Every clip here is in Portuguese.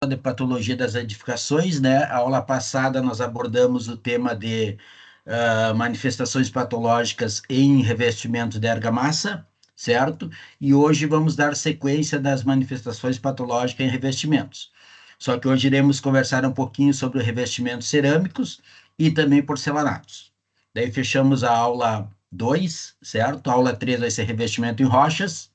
de patologia das edificações, né? A aula passada nós abordamos o tema de manifestações patológicas em revestimento de argamassa, certo? E hoje vamos dar sequência das manifestações patológicas em revestimentos. Só que hoje iremos conversar um pouquinho sobre revestimentos cerâmicos e também porcelanatos. Daí fechamos a aula 2, certo? A aula 3 vai ser revestimento em rochas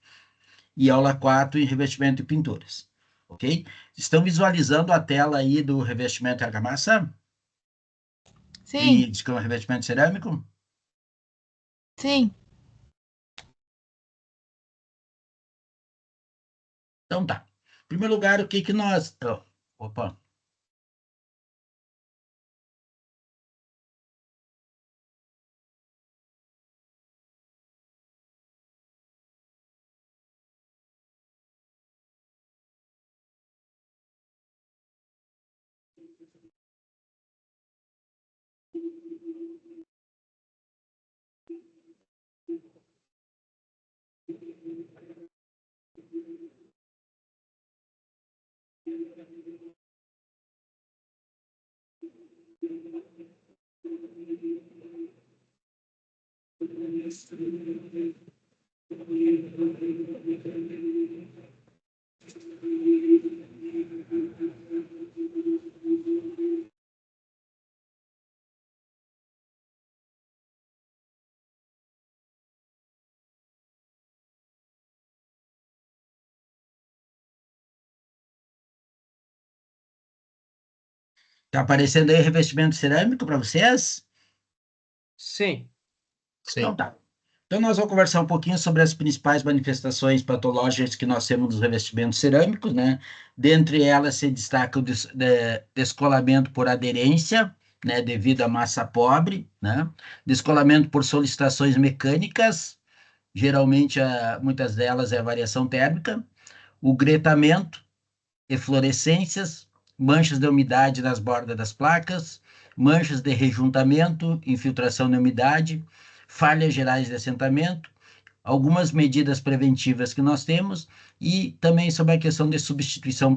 e aula 4 em revestimento em pinturas, ok? Estão visualizando a tela aí do revestimento em argamassa? Sim, De revestimento cerâmico? sim. Então tá. Em primeiro lugar, o que que nós... opa. Tá aparecendo aí revestimento cerâmico para vocês? Sim. Então tá. Então nós vamos conversar um pouquinho sobre as principais manifestações patológicas que nós temos nos revestimentos cerâmicos, né? Dentre elas se destaca o descolamento por aderência, né, devido à massa pobre, né? Descolamento por solicitações mecânicas, geralmente muitas delas é a variação térmica, o gretamento, eflorescências, manchas de umidade nas bordas das placas, manchas de rejuntamento, infiltração de umidade, falhas gerais de assentamento, algumas medidas preventivas que nós temos e também sobre a questão de substituição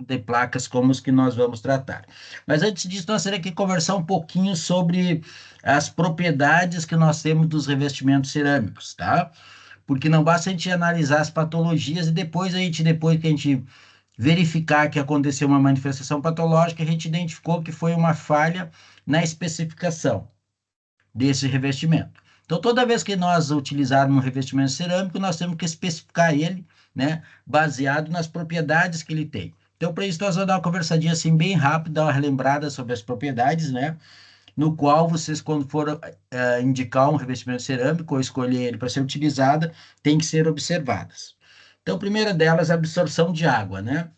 de placas como os que nós vamos tratar. Mas antes disso, nós teremos que conversar um pouquinho sobre as propriedades que nós temos dos revestimentos cerâmicos, tá? Porque não basta a gente analisar as patologias e depois que a gente verificar que aconteceu uma manifestação patológica, a gente identificou que foi uma falha na especificação desse revestimento. Então, toda vez que nós utilizarmos um revestimento cerâmico, nós temos que especificar ele, né, baseado nas propriedades que ele tem. Então, para isso, nós vamos dar uma conversadinha assim bem rápida, dar uma relembrada sobre as propriedades, né, no qual vocês, quando for indicar um revestimento cerâmico ou escolher ele para ser utilizado, tem que ser observadas. Então, a primeira delas é a absorção de água, né?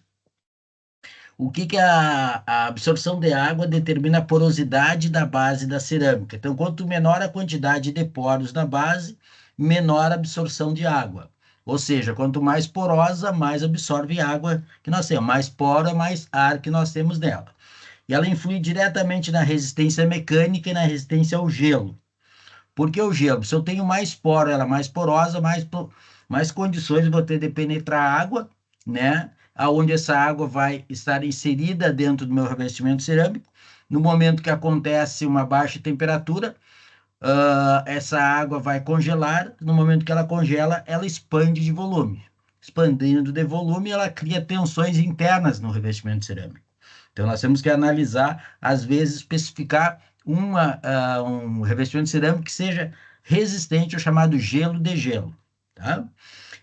O que que a absorção de água determina a porosidade da base da cerâmica. Então, quanto menor a quantidade de poros na base, menor a absorção de água. Ou seja, quanto mais porosa, mais absorve água que nós temos. Mais poro, mais ar que nós temos nela. E ela influi diretamente na resistência mecânica e na resistência ao gelo. Por que o gelo? Se eu tenho mais poro, ela é mais porosa, mais condições eu vou ter de penetrar água, né? Aonde essa água vai estar inserida dentro do meu revestimento cerâmico. No momento que acontece uma baixa temperatura, essa água vai congelar. No momento que ela congela, ela expande de volume. Expandindo de volume, ela cria tensões internas no revestimento cerâmico. Então, nós temos que analisar, às vezes, especificar um revestimento cerâmico que seja resistente ao chamado gelo de gelo, tá?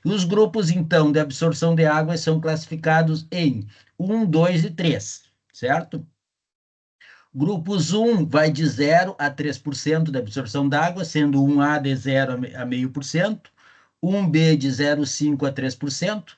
Os grupos, então, de absorção de água são classificados em 1, 2 e 3, certo? Grupos 1 vai de 0 a 3% da absorção d'água, sendo 1A de 0 a 0,5%, 1B de 0,5 a 3%,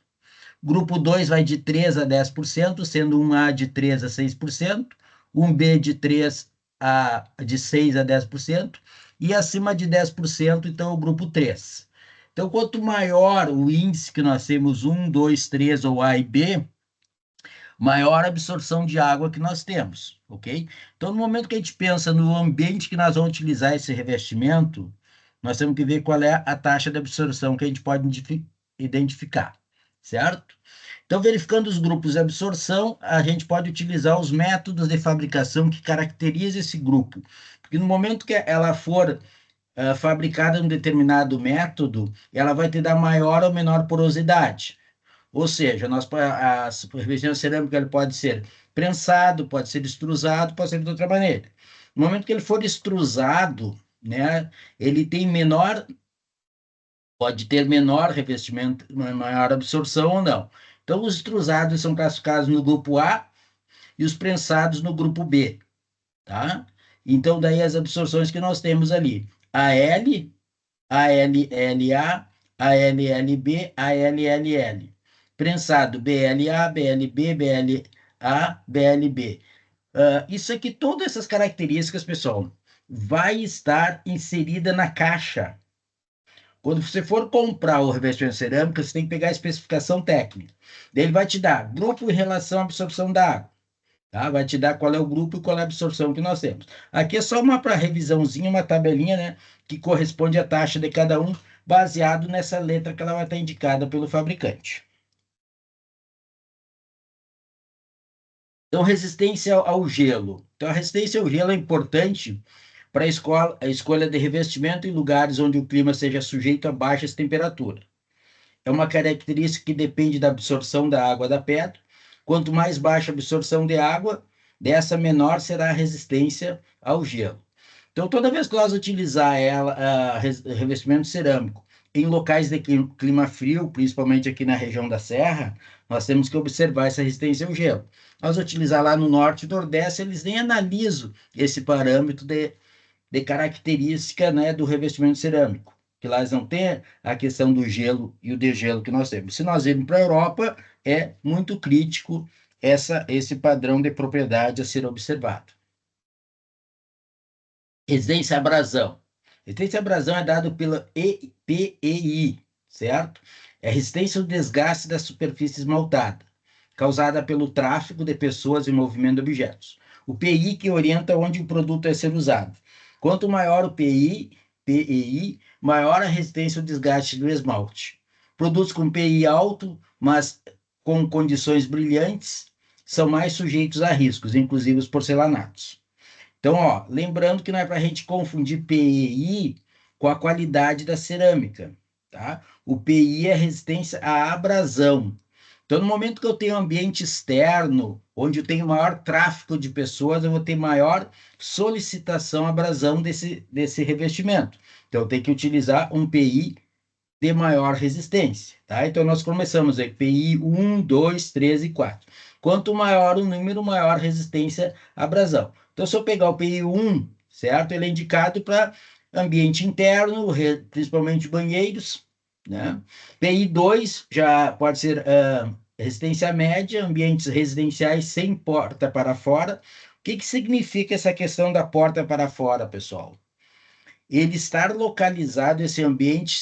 Grupo 2 vai de 3 a 10%, sendo 1A de 3 a 6%, 1B de 6 a 10%, e acima de 10%, então, o grupo 3. Então, quanto maior o índice que nós temos, 1, 2, 3 ou A e B, maior a absorção de água que nós temos, ok? Então, no momento que a gente pensa no ambiente que nós vamos utilizar esse revestimento, nós temos que ver qual é a taxa de absorção que a gente pode identificar, certo? Então, verificando os grupos de absorção, a gente pode utilizar os métodos de fabricação que caracterizam esse grupo. Porque no momento que ela for fabricada em um determinado método, ela vai te dar maior ou menor porosidade. Ou seja, a revestimento cerâmico ele pode ser prensado, pode ser extrusado, pode ser de outra maneira. No momento que ele for extrusado, né, ele tem pode ter menor revestimento, maior absorção ou não. Então, os extrusados são classificados no grupo A e os prensados no grupo B, tá? Então, daí as absorções que nós temos ali: AL, ALLA, ALLB, ALLL. Prensado BLA, BLB, BLA, BLB. Isso aqui, todas essas características, pessoal, vai estar inserida na caixa. Quando você for comprar o revestimento cerâmico, você tem que pegar a especificação técnica. Daí ele vai te dar grupo em relação à absorção da água. Tá? Vai te dar qual é o grupo e qual é a absorção que nós temos. Aqui é só uma para revisãozinha, uma tabelinha, né? Que corresponde à taxa de cada um, baseado nessa letra que ela vai estar indicada pelo fabricante. Então, resistência ao gelo. Então, a resistência ao gelo é importante para a escolha de revestimento em lugares onde o clima seja sujeito a baixas temperaturas. É uma característica que depende da absorção da água da pedra. Quanto mais baixa a absorção de água, dessa menor será a resistência ao gelo. Então, toda vez que nós utilizar revestimento cerâmico em locais de clima frio, principalmente aqui na região da Serra, nós temos que observar essa resistência ao gelo. Nós utilizar lá no Norte e Nordeste, eles nem analisam esse parâmetro de característica, né, do revestimento cerâmico, que lá eles não têm a questão do gelo e o degelo que nós temos. Se nós irmos para a Europa, é muito crítico esse padrão de propriedade a ser observado. Resistência à abrasão. Resistência à abrasão é dado pela EPEI, certo? É resistência ao desgaste da superfície esmaltada, causada pelo tráfego de pessoas e movimento de objetos. O PI que orienta onde o produto é ser usado. Quanto maior o PEI, maior a resistência ao desgaste do esmalte. Produtos com PI alto, mas com condições brilhantes, são mais sujeitos a riscos, inclusive os porcelanatos. Então, ó, lembrando que não é para a gente confundir PEI com a qualidade da cerâmica, tá? O PI é resistência à abrasão. Então, no momento que eu tenho um ambiente externo, onde eu tenho maior tráfego de pessoas, eu vou ter maior solicitação à abrasão desse revestimento. Então, eu tenho que utilizar um PI de maior resistência, tá? Então, nós começamos aí, PI 1, 2, 3 e 4. Quanto maior o número, maior resistência à abrasão. Então, se eu pegar o PI 1, certo? Ele é indicado para ambiente interno, principalmente banheiros, né? PI 2 já pode ser resistência média, ambientes residenciais sem porta para fora. O que significa essa questão da porta para fora, pessoal? Ele estar localizado, esse ambiente,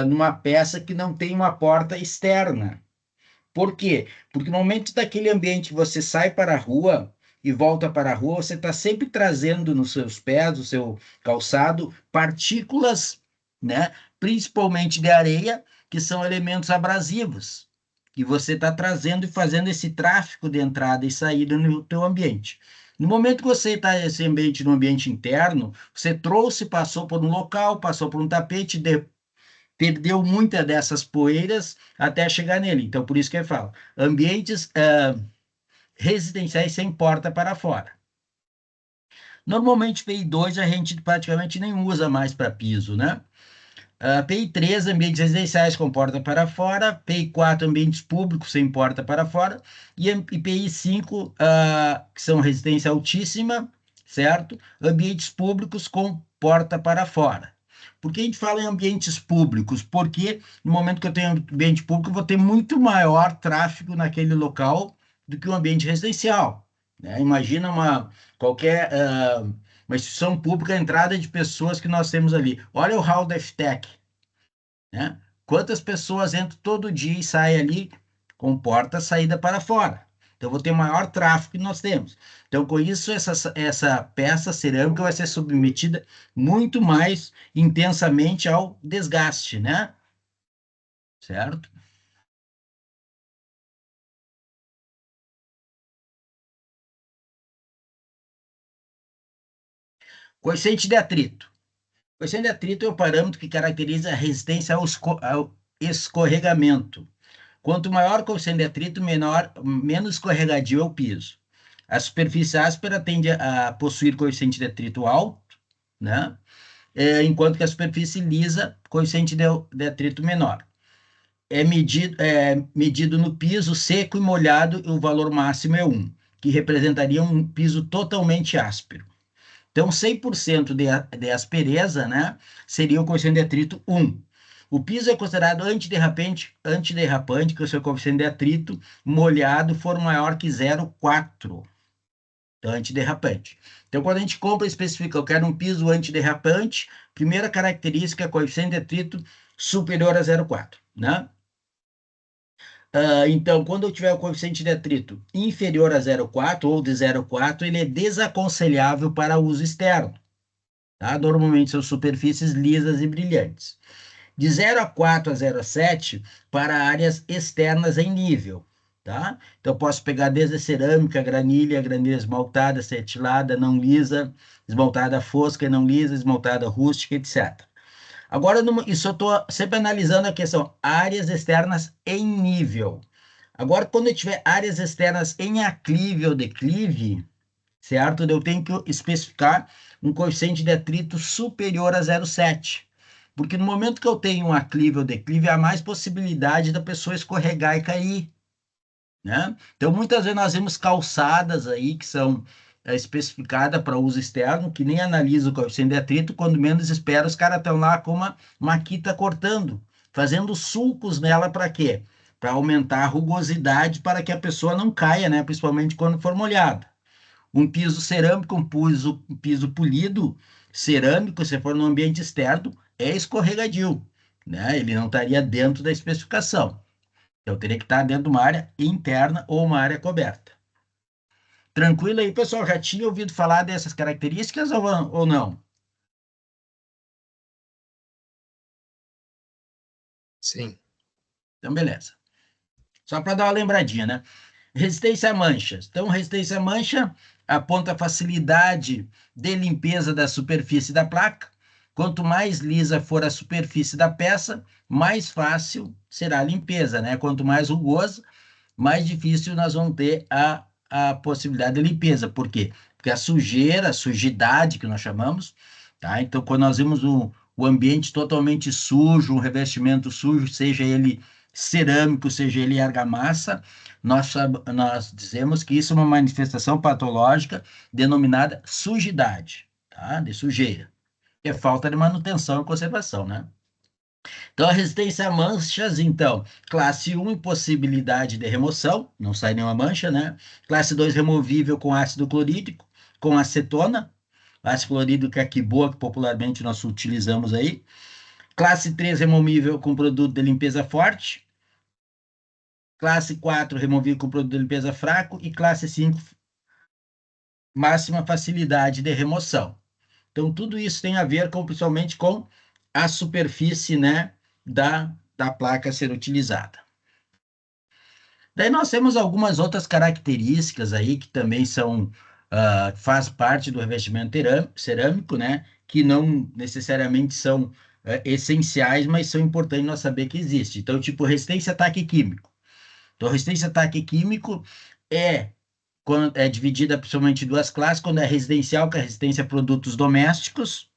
numa peça que não tem uma porta externa. Por quê? Porque no momento daquele ambiente que você sai para a rua e volta para a rua, você está sempre trazendo nos seus pés, no seu calçado, partículas, né? Principalmente de areia, que são elementos abrasivos. E você está trazendo e fazendo esse tráfego de entrada e saída no teu ambiente. No momento que você está nesse ambiente, no ambiente interno, você trouxe, passou por um local, passou por um tapete, perdeu muitas dessas poeiras até chegar nele. Então, por isso que eu falo, ambientes residenciais sem porta para fora. Normalmente, PI 2 a gente praticamente nem usa mais para piso, né? PI 3, ambientes residenciais com porta para fora. PI 4, ambientes públicos sem porta para fora. E PI 5, que são residência altíssima, certo? Ambientes públicos com porta para fora. Por que a gente fala em ambientes públicos? Porque no momento que eu tenho ambiente público, eu vou ter muito maior tráfego naquele local do que um ambiente residencial, né? Imagina uma instituição pública, a entrada de pessoas que nós temos ali. Olha o hall da FTEC, né? Quantas pessoas entram todo dia e saem ali com porta saída para fora. Então, vou ter maior tráfego que nós temos. Então, com isso, essa peça cerâmica vai ser submetida muito mais intensamente ao desgaste, né? Certo? Coeficiente de atrito. O coeficiente de atrito é o parâmetro que caracteriza a resistência ao escorregamento. Quanto maior o coeficiente de atrito, menos escorregadio é o piso. A superfície áspera tende a possuir coeficiente de atrito alto, né? Enquanto que a superfície lisa, coeficiente de atrito menor. É medido no piso seco e molhado, e o valor máximo é 1, que representaria um piso totalmente áspero. Então, 100% de aspereza, né, seria o coeficiente de atrito 1. O piso é considerado antiderrapante, que o seu coeficiente de atrito molhado for maior que 0,4. Então, antiderrapante. Então, quando a gente compra e especifica, eu quero um piso antiderrapante, primeira característica é coeficiente de atrito superior a 0,4, né? Então, quando eu tiver o coeficiente de atrito inferior a 0,4 ou de 0,4, ele é desaconselhável para uso externo. Tá? Normalmente são superfícies lisas e brilhantes. De 0,4 a 0,7 para áreas externas em nível. Tá? Então, eu posso pegar desde cerâmica, granilha esmaltada, cetilada, não lisa, esmaltada fosca, não lisa, esmaltada rústica, etc. Agora, isso eu estou sempre analisando a questão áreas externas em nível. Agora, quando eu tiver áreas externas em aclive ou declive, certo? Eu tenho que especificar um coeficiente de atrito superior a 0,7. Porque no momento que eu tenho um aclive ou declive, há mais possibilidade da pessoa escorregar e cair, né? Então, muitas vezes nós vemos calçadas aí que são especificadas para uso externo, que nem analisa o coeficiente de atrito, quando menos espera, os caras estão lá com uma maquita cortando, fazendo sulcos nela para quê? Para aumentar a rugosidade para que a pessoa não caia, né? Principalmente quando for molhada. Um piso cerâmico, um piso polido cerâmico, se for no ambiente externo, é escorregadio, né? Ele não estaria dentro da especificação. Então, teria que estar dentro de uma área interna ou uma área coberta. Tranquilo aí, pessoal? Já tinha ouvido falar dessas características ou não? Sim. Então, beleza. Só para dar uma lembradinha, né? Resistência a manchas. Então, resistência a mancha aponta a facilidade de limpeza da superfície da placa. Quanto mais lisa for a superfície da peça, mais fácil será a limpeza, né? Quanto mais rugosa, mais difícil nós vamos ter a possibilidade de limpeza. Por quê? Porque a sujeira, a sujidade que nós chamamos, tá? Então, quando nós vemos o ambiente totalmente sujo, um revestimento sujo, seja ele cerâmico, seja ele argamassa, nós dizemos que isso é uma manifestação patológica denominada sujidade, tá? De sujeira. É falta de manutenção e conservação, né? Então, a resistência a manchas, então, classe 1, impossibilidade de remoção, não sai nenhuma mancha, né? Classe 2, removível com ácido clorídrico, com acetona, ácido clorídrico é que popularmente nós utilizamos aí. Classe 3, removível com produto de limpeza forte. Classe 4, removível com produto de limpeza fraco. E classe 5, máxima facilidade de remoção. Então, tudo isso tem a ver principalmente com a superfície, né, da placa a ser utilizada. Daí nós temos algumas outras características aí que também faz parte do revestimento cerâmico, né, que não necessariamente são essenciais, mas são importantes nós saber que existe. Então, tipo, resistência a ataque químico. Então, resistência a ataque químico é dividida principalmente em duas classes, quando é residencial, que é resistência a produtos domésticos.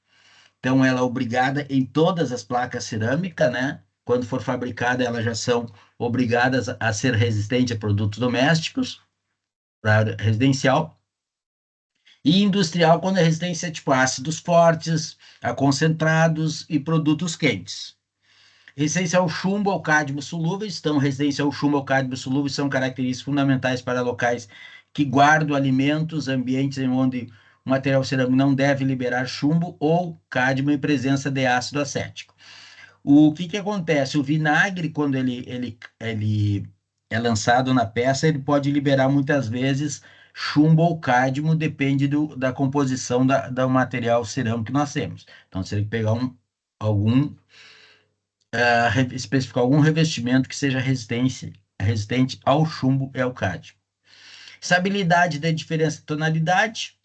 Então, ela é obrigada em todas as placas cerâmicas, né? Quando for fabricada, elas já são obrigadas a ser resistentes a produtos domésticos, para residencial. E industrial, quando é resistência tipo a ácidos fortes, a concentrados e produtos quentes. Resistência ao chumbo, ao cádmio solúveis. Então, resistência ao chumbo, ao cádmio solúveis são características fundamentais para locais que guardam alimentos, ambientes em onde o material cerâmico não deve liberar chumbo ou cádmio em presença de ácido acético. O que acontece? O vinagre, quando ele é lançado na peça, ele pode liberar muitas vezes chumbo ou cádmio, depende da composição do material cerâmico que nós temos. Então, você tem que pegar especificar algum revestimento que seja resistente ao chumbo e ao cádmio. Estabilidade da diferença de tonalidade.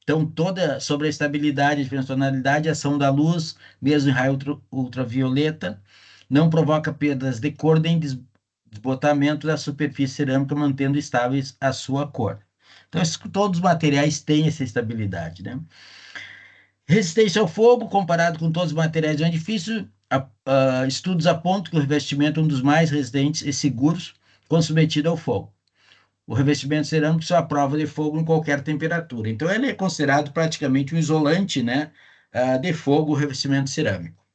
Então, toda sobre a estabilidade e funcionalidade, a ação da luz, mesmo em raio ultravioleta, não provoca perdas de cor nem desbotamento da superfície cerâmica, mantendo estáveis a sua cor. Então, todos os materiais têm essa estabilidade, né? Resistência ao fogo, comparado com todos os materiais de um edifício, estudos apontam que o revestimento é um dos mais resistentes e seguros quando submetido ao fogo. O revestimento cerâmico só à prova de fogo em qualquer temperatura. Então, ele é considerado praticamente um isolante, né, de fogo, o revestimento cerâmico.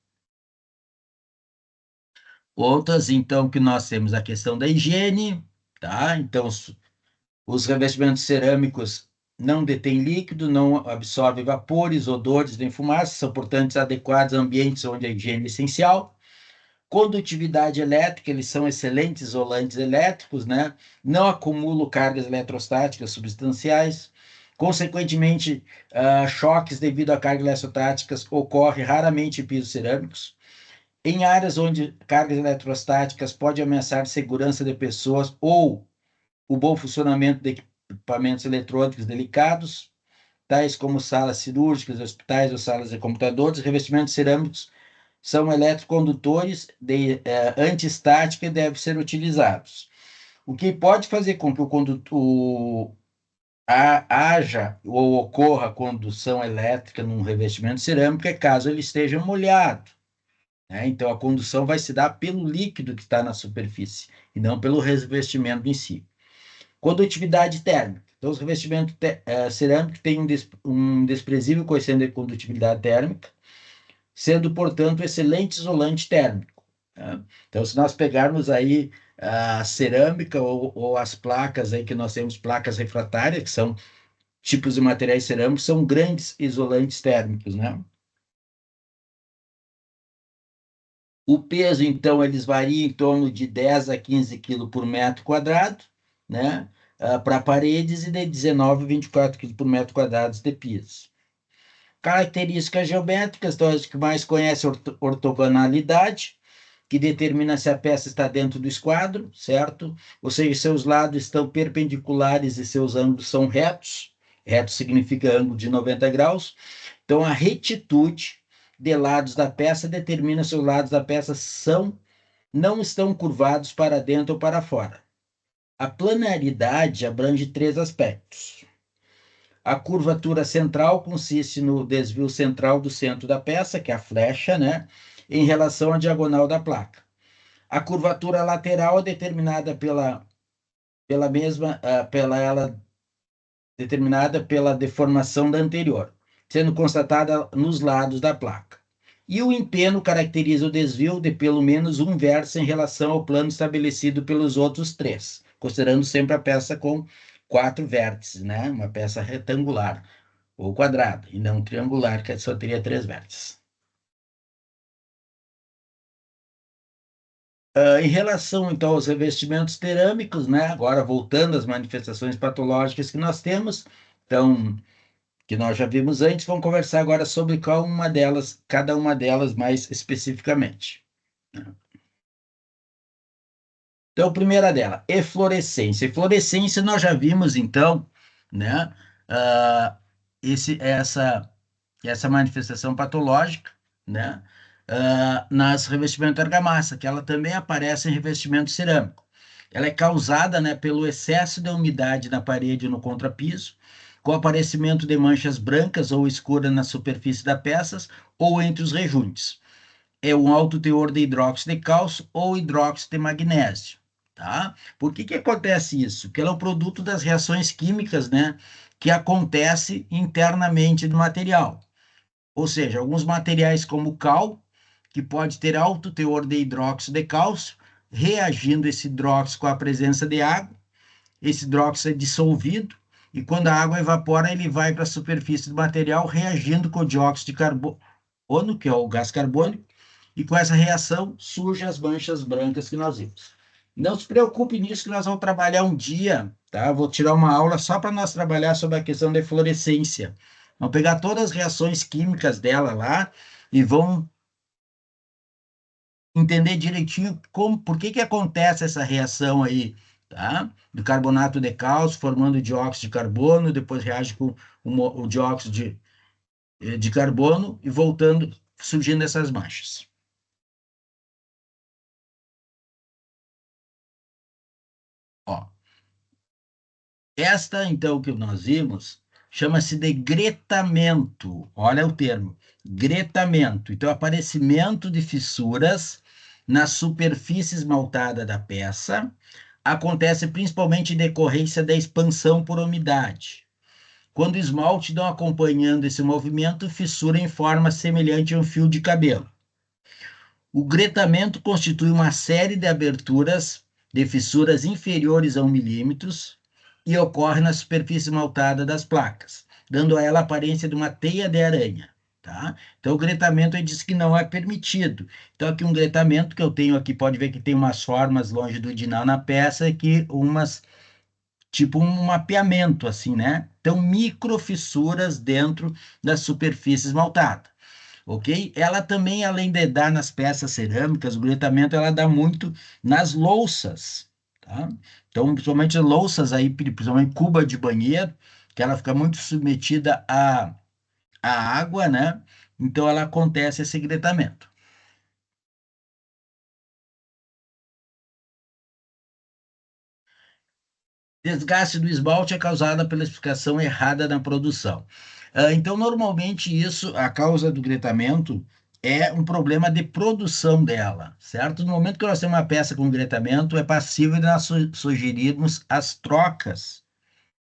Outras, então, que nós temos a questão da higiene, tá? Então, os revestimentos cerâmicos não detêm líquido, não absorvem vapores, odores nem fumaça, são, portanto, adequados a ambientes onde a higiene é essencial. Condutividade elétrica, eles são excelentes isolantes elétricos, né? Não acumulam cargas eletrostáticas substanciais. Consequentemente, choques devido a cargas eletrostáticas ocorrem raramente em pisos cerâmicos. Em áreas onde cargas eletrostáticas podem ameaçar a segurança de pessoas ou o bom funcionamento de equipamentos eletrônicos delicados, tais como salas cirúrgicas, hospitais ou salas de computadores, revestimentos cerâmicos são eletrocondutores de antiestática e devem ser utilizados. O que pode fazer com que o condutor haja ou ocorra condução elétrica num revestimento cerâmico é caso ele esteja molhado, né? Então, a condução vai se dar pelo líquido que está na superfície e não pelo revestimento em si. Condutividade térmica. Então, os revestimentos cerâmicos têm um desprezível coeficiente de condutividade térmica, sendo, portanto, excelente isolante térmico, né? Então, se nós pegarmos aí a cerâmica ou as placas aí que nós temos, placas refratárias, que são tipos de materiais cerâmicos, são grandes isolantes térmicos, né? O peso, então, eles variam em torno de 10 a 15 quilos por metro quadrado, né? Para paredes e de 19 a 24 quilos por metro quadrado de piso. Características geométricas, então, as que mais conhece ortogonalidade, que determina se a peça está dentro do esquadro, certo? Ou seja, seus lados estão perpendiculares e seus ângulos são retos. Reto significa ângulo de 90 graus. Então, a retitude de lados da peça determina se os lados da peça não estão curvados para dentro ou para fora. A planaridade abrange 3 aspectos. A curvatura central consiste no desvio central do centro da peça, que é a flecha, né, em relação à diagonal da placa. A curvatura lateral é determinada determinada pela deformação da anterior, sendo constatada nos lados da placa. E o empeno caracteriza o desvio de pelo menos um vértice em relação ao plano estabelecido pelos outros 3, considerando sempre a peça com 4 vértices, né? Uma peça retangular ou quadrada, e não triangular, que só teria 3 vértices. Em relação, então, aos revestimentos cerâmicos, né? Agora voltando às manifestações patológicas que nós temos, então, que nós já vimos antes, vamos conversar agora sobre cada uma delas mais especificamente. Então, a primeira dela, eflorescência. Eflorescência nós já vimos, então, né? Uh, essa manifestação patológica, né? Nas revestimentos de argamassa, que ela também aparece em revestimento cerâmico. Ela é causada, né, pelo excesso de umidade na parede e no contrapiso, com aparecimento de manchas brancas ou escuras na superfície das peças ou entre os rejuntes. É um alto teor de hidróxido de cálcio ou hidróxido de magnésio, tá? Por que acontece isso? Porque ela é um produto das reações químicas, né, que acontece internamente do material. Ou seja, alguns materiais como o cal, que pode ter alto teor de hidróxido de cálcio, reagindo esse hidróxido com a presença de água, esse hidróxido é dissolvido, e quando a água evapora, ele vai para a superfície do material, reagindo com o dióxido de carbono, que é o gás carbônico, e com essa reação surgem as manchas brancas que nós vimos. Não se preocupe nisso, que nós vamos trabalhar um dia, tá? Vou tirar uma aula só para nós trabalhar sobre a questão da eflorescência. Vamos pegar todas as reações químicas dela lá e vão entender direitinho por que acontece essa reação aí tá? Do carbonato de cálcio, formando dióxido de carbono, depois reage com o dióxido de carbono e voltando, surgindo essas manchas. Ó, esta, então, que nós vimos, chama-se de gretamento. Olha o termo, gretamento. Então, aparecimento de fissuras na superfície esmaltada da peça acontece principalmente em decorrência da expansão por umidade. Quando o esmalte não acompanhando esse movimento, fissura em forma semelhante a um fio de cabelo. O gretamento constitui uma série de aberturas de fissuras inferiores a 1 milímetro e ocorre na superfície esmaltada das placas, dando a ela a aparência de uma teia de aranha. Tá? Então, o gretamento ele diz que não é permitido. Então, aqui um gretamento que eu tenho aqui, pode ver que tem umas formas longitudinal na peça, aqui umas, tipo um mapeamento, assim, né? Então, microfissuras dentro da superfície esmaltada. Ok? Ela também, além de dar nas peças cerâmicas, o gretamento ela dá muito nas louças, tá? Então, principalmente louças aí, principalmente cuba de banheiro, que ela fica muito submetida à água, né? Então, ela acontece esse gretamento. Desgaste do esmalte é causada pela explicação errada na produção. Então, normalmente, isso, a causa do gretamento é um problema de produção dela, certo? No momento que nós temos uma peça com gretamento, é passível de nós sugerirmos as trocas,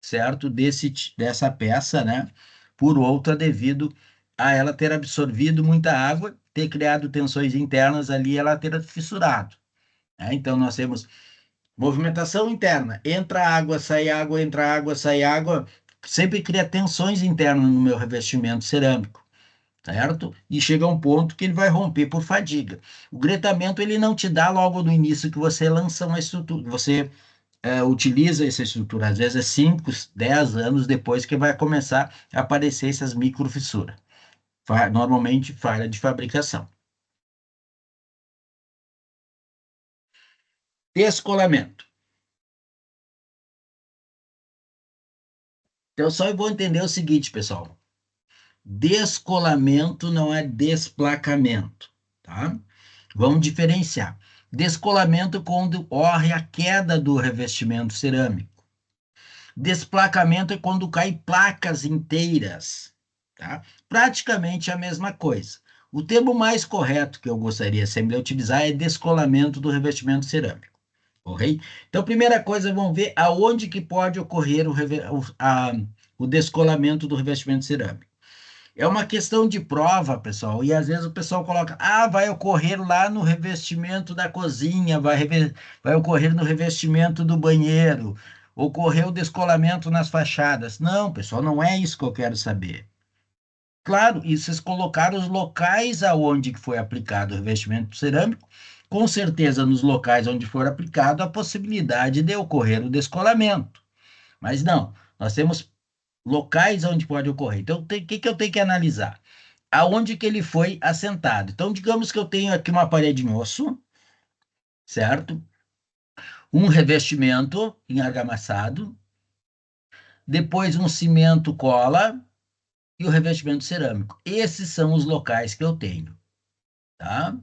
certo? Dessa peça, né? Por outra, devido a ela ter absorvido muita água, ter criado tensões internas ali, ela ter fissurado, né? Então, nós temos movimentação interna, entra água, sai água, entra água, sai água, sempre cria tensões internas no meu revestimento cerâmico, certo? E chega a um ponto que ele vai romper por fadiga. O gretamento ele não te dá logo no início que você lança uma estrutura, você utiliza essa estrutura, às vezes é 5, 10 anos depois que vai começar a aparecer essas microfissuras. Normalmente falha de fabricação. Descolamento. Então, só eu vou entender o seguinte, pessoal. Descolamento não é desplacamento, tá? Vamos diferenciar. Descolamento é quando ocorre a queda do revestimento cerâmico. Desplacamento é quando cai placas inteiras, tá? Praticamente a mesma coisa. O termo mais correto que eu gostaria sempre de utilizar é descolamento do revestimento cerâmico, ok? Então, primeira coisa, vamos ver aonde que pode ocorrer o descolamento do revestimento cerâmico. É uma questão de prova, pessoal, e às vezes o pessoal coloca, vai ocorrer lá no revestimento da cozinha, vai ocorrer no revestimento do banheiro, ocorreu descolamento nas fachadas. Não, pessoal, não é isso que eu quero saber. Claro, e vocês colocaram os locais aonde que foi aplicado o revestimento cerâmico, com certeza nos locais onde for aplicado a possibilidade de ocorrer o descolamento. Mas não, nós temos locais onde pode ocorrer. Então, o que eu tenho que analisar? Aonde que ele foi assentado. Então, digamos que eu tenho aqui uma parede em osso, certo? Um revestimento em argamassado, depois um cimento cola e o revestimento cerâmico. Esses são os locais que eu tenho, tá?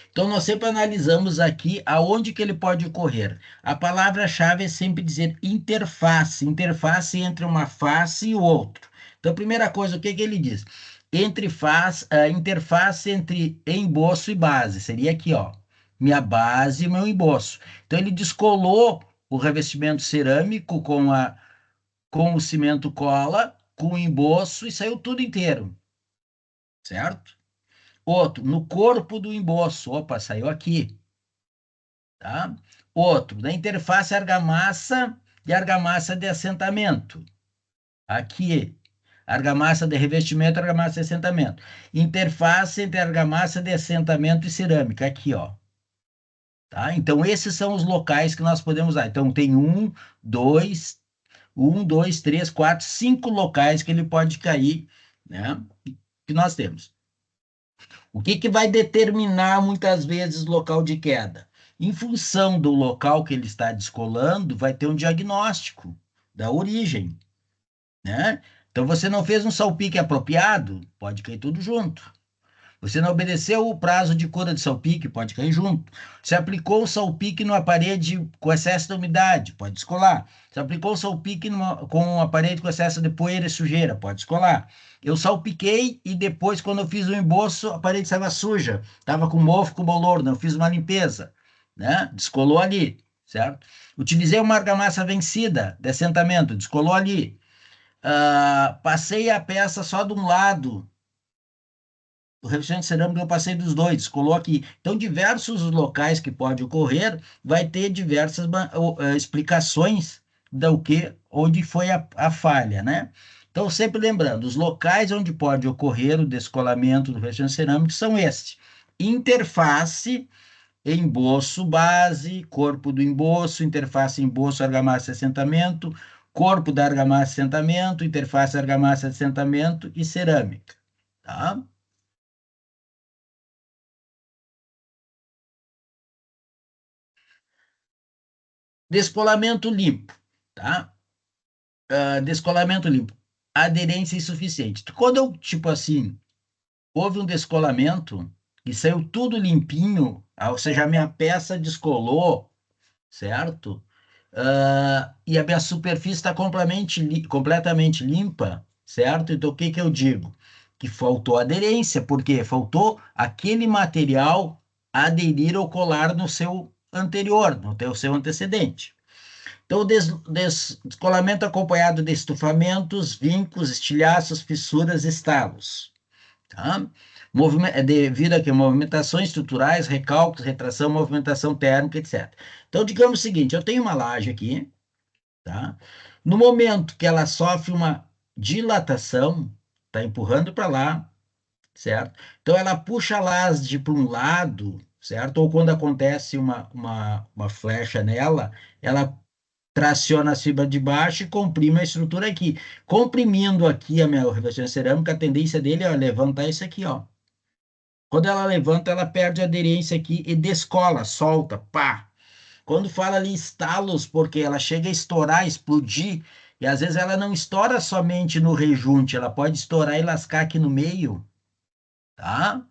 Então, nós sempre analisamos aqui aonde que ele pode ocorrer. A palavra-chave é sempre dizer interface, interface entre uma face e o outro. Então, a primeira coisa, o que que ele diz? Interface entre emboço e base, seria aqui, ó, minha base e meu emboço. Então, ele descolou o revestimento cerâmico com o cimento cola, com o emboço e saiu tudo inteiro, certo? Outro, no corpo do emboço. Opa, saiu aqui. Tá? Outro, na interface argamassa e argamassa de assentamento. Aqui, argamassa de revestimento, argamassa de assentamento. Interface entre argamassa de assentamento e cerâmica. Aqui, ó. Tá? Então, esses são os locais que nós podemos usar. Então, tem 3, 4, 5 locais que ele pode cair, né? Que nós temos. O que que vai determinar muitas vezes o local de queda? Em função do local que ele está descolando, vai ter um diagnóstico da origem, né? Então, você não fez um salpique apropriado, pode cair tudo junto. Você não obedeceu o prazo de cura de salpique, pode cair junto. Você aplicou o salpique numa parede com excesso de umidade, pode descolar. Você aplicou o salpique com uma parede com excesso de poeira e sujeira, pode descolar. Eu salpiquei e depois, quando eu fiz o emboço, a parede estava suja, estava com mofo, com bolor, não fiz uma limpeza, né? Descolou ali, certo? Utilizei uma argamassa vencida de assentamento, descolou ali. Passei a peça só de um lado, o revestimento cerâmico eu passei dos dois, coloque. Então, diversos locais que pode ocorrer, vai ter diversas explicações do que, onde foi a falha, né? Então, sempre lembrando, os locais onde pode ocorrer o descolamento do revestimento cerâmico são estes: interface, emboço base, corpo do emboço, interface emboço, argamassa de assentamento, corpo da argamassa de assentamento, interface argamassa de assentamento e cerâmica, tá? Descolamento limpo, tá? Descolamento limpo. Aderência insuficiente. Quando eu, tipo assim, houve um descolamento e saiu tudo limpinho, ou seja, a minha peça descolou, certo? E a minha superfície está completamente limpa, certo? Então, o que que eu digo? Que faltou aderência, porque faltou aquele material aderir ou colar no seu anterior, no seu antecedente. Então, o descolamento acompanhado de estufamentos, vincos, estilhaços, fissuras, estalos. Tá? Devido a que movimentações estruturais, recálculos, retração, movimentação térmica, etc. Então, digamos o seguinte, eu tenho uma laje aqui, tá? No momento que ela sofre uma dilatação, está empurrando para lá, certo? Então, ela puxa a laje para um lado, certo? Ou quando acontece uma flecha nela, ela traciona a fibra de baixo e comprime a estrutura aqui. Comprimindo aqui a minha revestimento cerâmica, a tendência dele é levantar isso aqui, ó. Quando ela levanta, ela perde a aderência aqui e descola, solta, pá. Quando fala ali estalos, porque ela chega a estourar, explodir, e às vezes ela não estoura somente no rejunte, ela pode estourar e lascar aqui no meio, tá?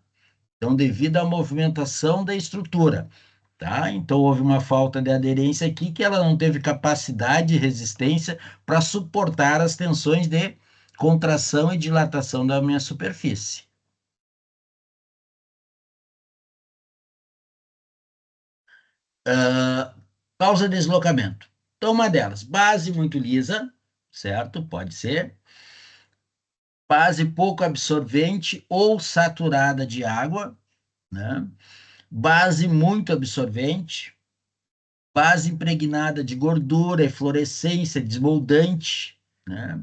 Então, devido à movimentação da estrutura, tá? Então, houve uma falta de aderência aqui que ela não teve capacidade e resistência para suportar as tensões de contração e dilatação da minha superfície. Causa de deslocamento. Então, uma delas, base muito lisa, certo? Pode ser. Base pouco absorvente ou saturada de água, né? Base muito absorvente, base impregnada de gordura, eflorescência, desmoldante, né?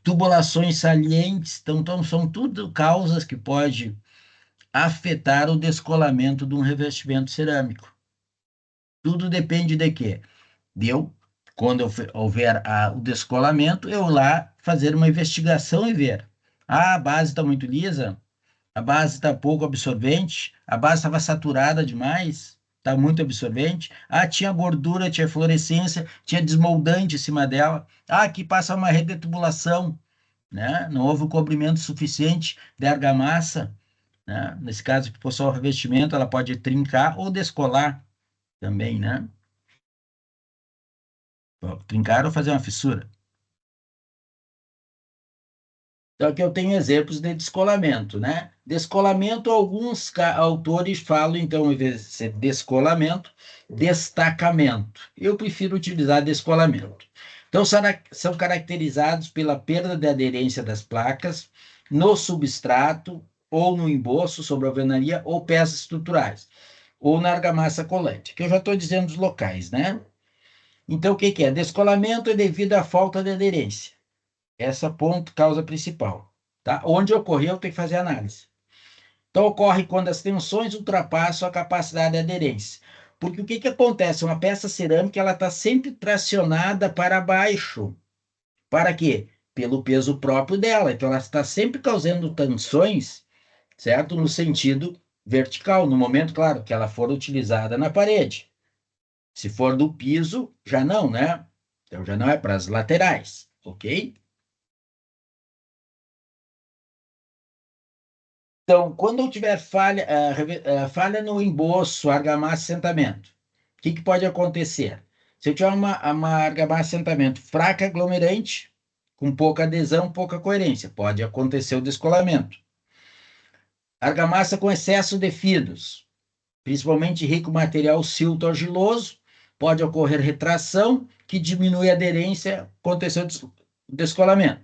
Tubulações salientes, então são tudo causas que podem afetar o descolamento de um revestimento cerâmico. Tudo depende de quê? Quando houver o descolamento, eu lá fazer uma investigação e ver. A base está muito lisa, a base está pouco absorvente, a base estava saturada demais, está muito absorvente. Tinha gordura, tinha fluorescência, tinha desmoldante em cima dela. Aqui passa uma rede de tubulação, né? Não houve o cobrimento suficiente de argamassa, né? Nesse caso, que possui o revestimento, ela pode trincar ou descolar também, né? Trincar ou fazer uma fissura. Então, aqui eu tenho exemplos de descolamento, né? Descolamento, alguns autores falam, então, em vez de ser descolamento, destacamento. Eu prefiro utilizar descolamento. Então, são caracterizados pela perda de aderência das placas no substrato ou no emboço sobre a alvenaria ou peças estruturais, ou na argamassa colante, que eu já estou dizendo os locais, né? Então, o que que é? Descolamento é devido à falta de aderência. Essa ponto, causa principal, tá? Onde ocorreu, tem que fazer análise. Então, ocorre quando as tensões ultrapassam a capacidade de aderência. Porque o que que acontece? Uma peça cerâmica, ela está sempre tracionada para baixo. Para quê? Pelo peso próprio dela. Então, ela está sempre causando tensões, certo? No sentido vertical, no momento, claro, que ela for utilizada na parede, Se for do piso, já não, né? Então, já não é para as laterais, ok? Então, quando eu tiver falha no emboço, argamassa, assentamento, o que pode acontecer? Se eu tiver uma argamassa, assentamento fraca, aglomerante, com pouca adesão, pouca coerência, pode acontecer o descolamento. Argamassa com excesso de fluidos, principalmente rico em material silto argiloso, pode ocorrer retração, que diminui a aderência, aconteceu o descolamento.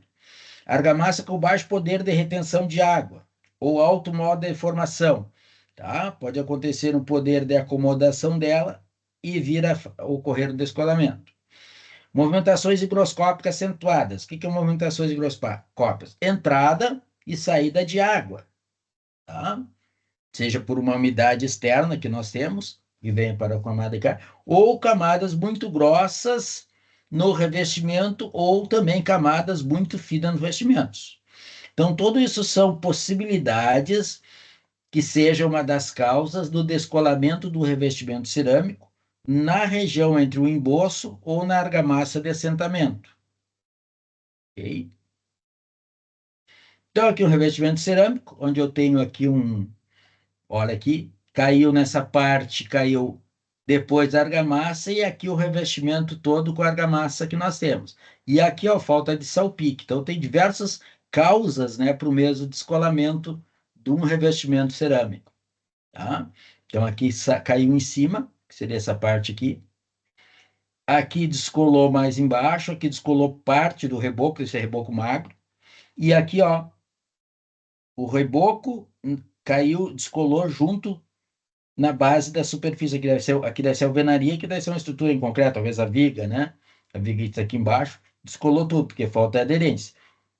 Argamassa com baixo poder de retenção de água ou alto modo de formação, tá? Pode acontecer um poder de acomodação dela e vir a ocorrer o descolamento. Movimentações higroscópicas acentuadas. O que é movimentações higroscópicas? Entrada e saída de água, tá? Seja por uma umidade externa que nós temos, que vem para a camada de carne, ou camadas muito grossas no revestimento, ou também camadas muito finas nos revestimentos. Então, tudo isso são possibilidades que sejam uma das causas do descolamento do revestimento cerâmico na região entre o emboço ou na argamassa de assentamento. Ok? Então, aqui um revestimento cerâmico, onde eu tenho aqui olha aqui, caiu nessa parte, caiu depois da argamassa, e aqui o revestimento todo com a argamassa que nós temos. E aqui, ó, falta de salpique. Então, tem diversas causas, né, para o mesmo descolamento de um revestimento cerâmico, tá? Então, aqui caiu em cima, que seria essa parte aqui. Aqui descolou mais embaixo, aqui descolou parte do reboco, esse é reboco magro. E aqui, ó, o reboco caiu, descolou junto na base da superfície. Aqui deve ser a alvenaria, aqui deve ser uma estrutura em concreto, talvez a viga, né? A viga que está aqui embaixo, descolou tudo, porque falta aderência.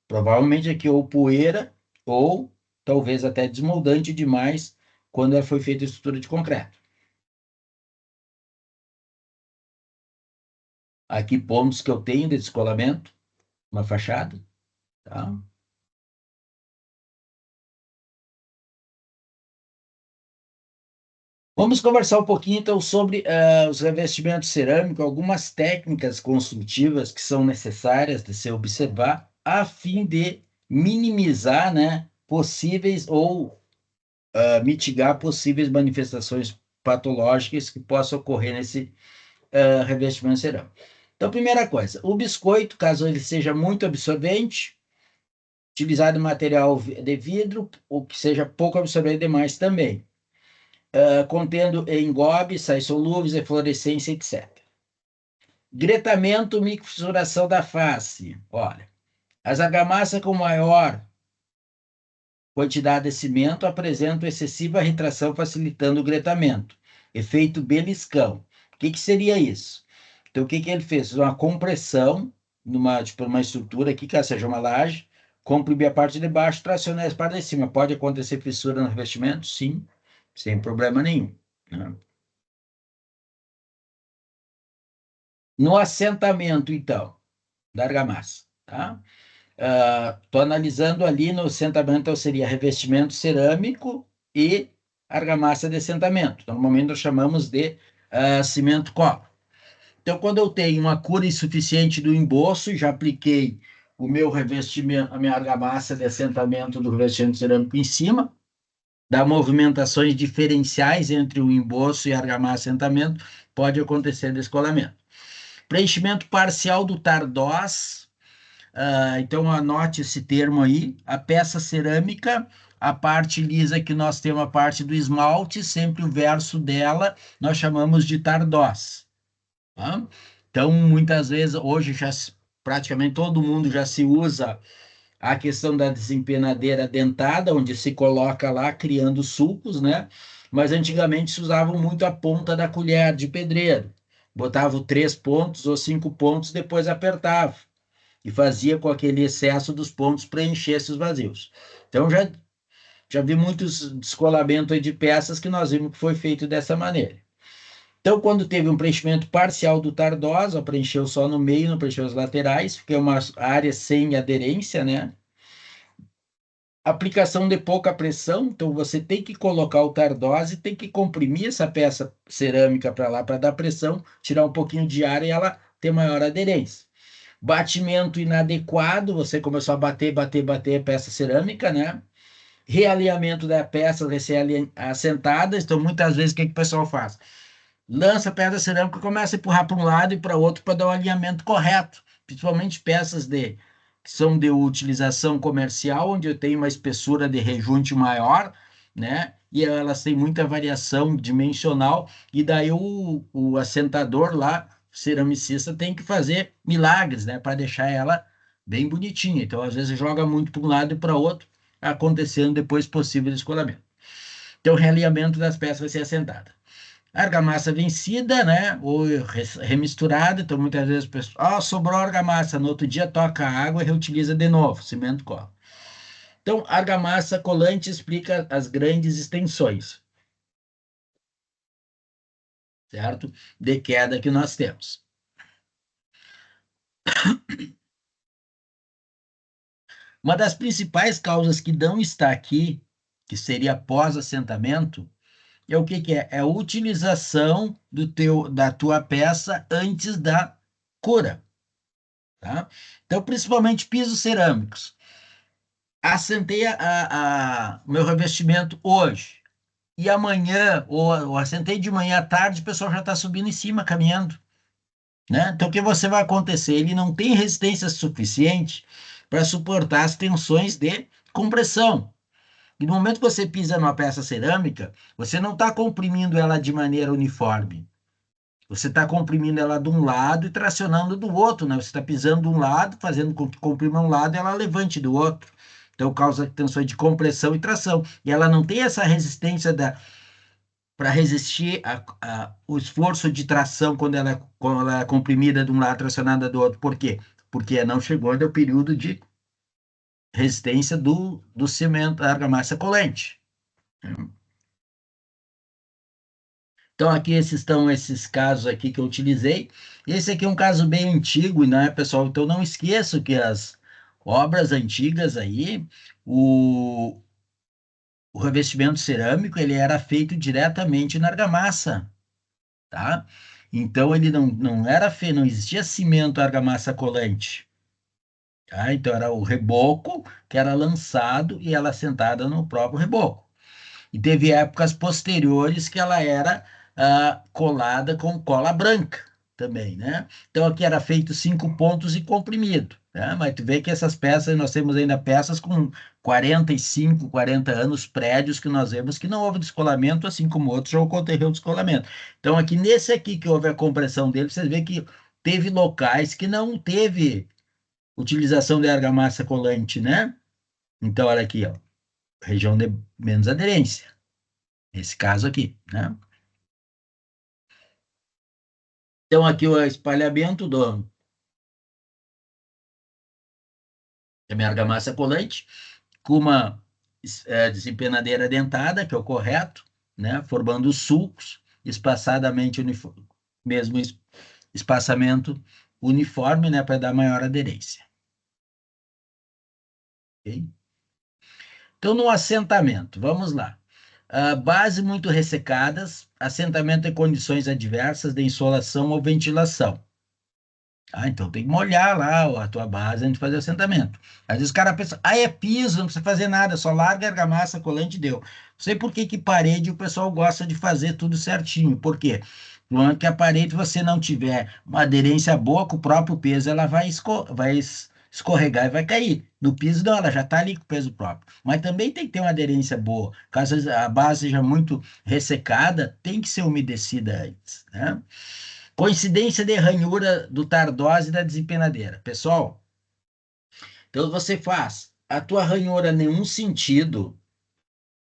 Provavelmente aqui ou poeira, ou talvez até desmoldante demais, quando ela foi feita a estrutura de concreto. Aqui pontos que eu tenho de descolamento, uma fachada, tá? Vamos conversar um pouquinho, então, sobre os revestimentos cerâmicos, algumas técnicas construtivas que são necessárias de se observar a fim de minimizar, né, possíveis ou mitigar possíveis manifestações patológicas que possam ocorrer nesse revestimento cerâmico. Então, primeira coisa, o biscoito, caso ele seja muito absorvente, utilizado material de vidro, ou que seja pouco absorvente demais também. Contendo engobe, sais solúveis, eflorescência, etc. Gretamento, microfissuração da face. Olha, as argamassas com maior quantidade de cimento apresentam excessiva retração, facilitando o gretamento. Efeito beliscão. O que seria isso? Então, o que ele fez? Uma compressão numa estrutura aqui, que seja uma laje, comprimir a parte de baixo, tracionar a parte de cima. Pode acontecer fissura no revestimento? Sim, sem problema nenhum, né? No assentamento, então, da argamassa, tá? Estou analisando ali no assentamento, então seria revestimento cerâmico e argamassa de assentamento. Normalmente nós chamamos de cimento copo. Então, quando eu tenho uma cura insuficiente do emboço, já apliquei o meu revestimento, a minha argamassa de assentamento do revestimento cerâmico em cima, dá movimentações diferenciais entre o emboço e a argamassa de assentamento, pode acontecer descolamento. Preenchimento parcial do tardós. Então, anote esse termo aí. A peça cerâmica, a parte lisa que nós temos, a parte do esmalte, sempre o verso dela, nós chamamos de tardós. Tá? Então, muitas vezes, hoje, praticamente todo mundo já se usa a questão da desempenadeira dentada, onde se coloca lá, criando sulcos, né? Mas antigamente se usava muito a ponta da colher de pedreiro. Botava 3 pontos ou 5 pontos, depois apertava e fazia com aquele excesso dos pontos preencher esses vazios. Então, já vi muitos descolamentos de peças que nós vimos que foi feito dessa maneira. Então, quando teve um preenchimento parcial do tardós, preencheu só no meio, não preencheu as laterais, fica uma área sem aderência, né? Aplicação de pouca pressão, então você tem que colocar o tardose, tem que comprimir essa peça cerâmica para lá para dar pressão, tirar um pouquinho de ar e ela ter maior aderência. Batimento inadequado, você começou a bater a peça cerâmica, né? Realinhamento da peça recém-assentadas, então muitas vezes o que o pessoal faz? Lança a pedra cerâmica e começa a empurrar para um lado e para outro para dar o alinhamento correto, principalmente peças que são de utilização comercial, onde eu tenho uma espessura de rejunte maior, né? E elas têm muita variação dimensional, e daí o assentador lá, ceramicista, tem que fazer milagres, né? Para deixar ela bem bonitinha. Então, às vezes, joga muito para um lado e para outro, acontecendo depois possível descolamento. Então, o realinhamento das peças vai ser assentada. Argamassa vencida, né? Ou remisturada, então muitas vezes o pessoal, sobrou argamassa, no outro dia toca a água e reutiliza de novo, cimento cola. Então, argamassa colante explica as grandes extensões, certo? De queda que nós temos. Uma das principais causas que não está aqui, que seria pós-assentamento, é o que é? É a utilização da tua peça antes da cura, tá? Então, principalmente pisos cerâmicos. Assentei o meu revestimento hoje, e amanhã, ou assentei de manhã à tarde, o pessoal já está subindo em cima, caminhando, né? Então, o que você vai acontecer? Ele não tem resistência suficiente para suportar as tensões de compressão. E no momento que você pisa numa peça cerâmica, você não está comprimindo ela de maneira uniforme. Você está comprimindo ela de um lado e tracionando do outro, né? Você está pisando de um lado, fazendo com que comprima um lado e ela levante do outro. Então, causa tensões de compressão e tração. E ela não tem essa resistência para resistir o esforço de tração quando ela é comprimida de um lado, tracionada do outro. Por quê? Porque não chegou ainda o período de resistência do cimento, da argamassa colante. Então, aqui estão esses casos aqui que eu utilizei. Esse aqui é um caso bem antigo, né, pessoal? Então, não esqueço que as obras antigas aí, o, o revestimento cerâmico, ele era feito diretamente na argamassa, tá? Então, ele não era feito, não existia cimento argamassa colante, tá? Então, era o reboco que era lançado e ela sentada no próprio reboco. E teve épocas posteriores que ela era colada com cola branca também, né? Então aqui era feito 5 pontos e comprimido, né? Mas tu vê que essas peças, nós temos ainda peças com 45, 40 anos, prédios que nós vemos que não houve descolamento, assim como outros já ocorreu descolamento. Então aqui nesse aqui que houve a compressão dele, você vê que teve locais que não teve utilização de argamassa colante, né? Então olha aqui, ó, região de menos aderência. Esse caso aqui, né? Então, aqui o espalhamento da minha argamassa colante, com uma desempenadeira dentada, que é o correto, né? Formando sulcos, espaçadamente, mesmo espaçamento uniforme, né? Para dar maior aderência. Okay? Então, no assentamento, vamos lá. Base muito ressecadas, assentamento em condições adversas de insolação ou ventilação. Então tem que molhar lá a tua base antes de fazer o assentamento. Às vezes o cara pensa, é piso, não precisa fazer nada, só larga a argamassa, colante e deu. Não sei por que que parede o pessoal gosta de fazer tudo certinho. Por quê? No momento que a parede você não tiver uma aderência boa com o próprio peso, ela vai escorregar e vai cair. No piso não, ela já está ali com o peso próprio. Mas também tem que ter uma aderência boa. Caso a base seja muito ressecada, tem que ser umedecida antes, né? Coincidência de ranhura do tardose e da desempenadeira. Pessoal, então você faz a tua ranhura nenhum sentido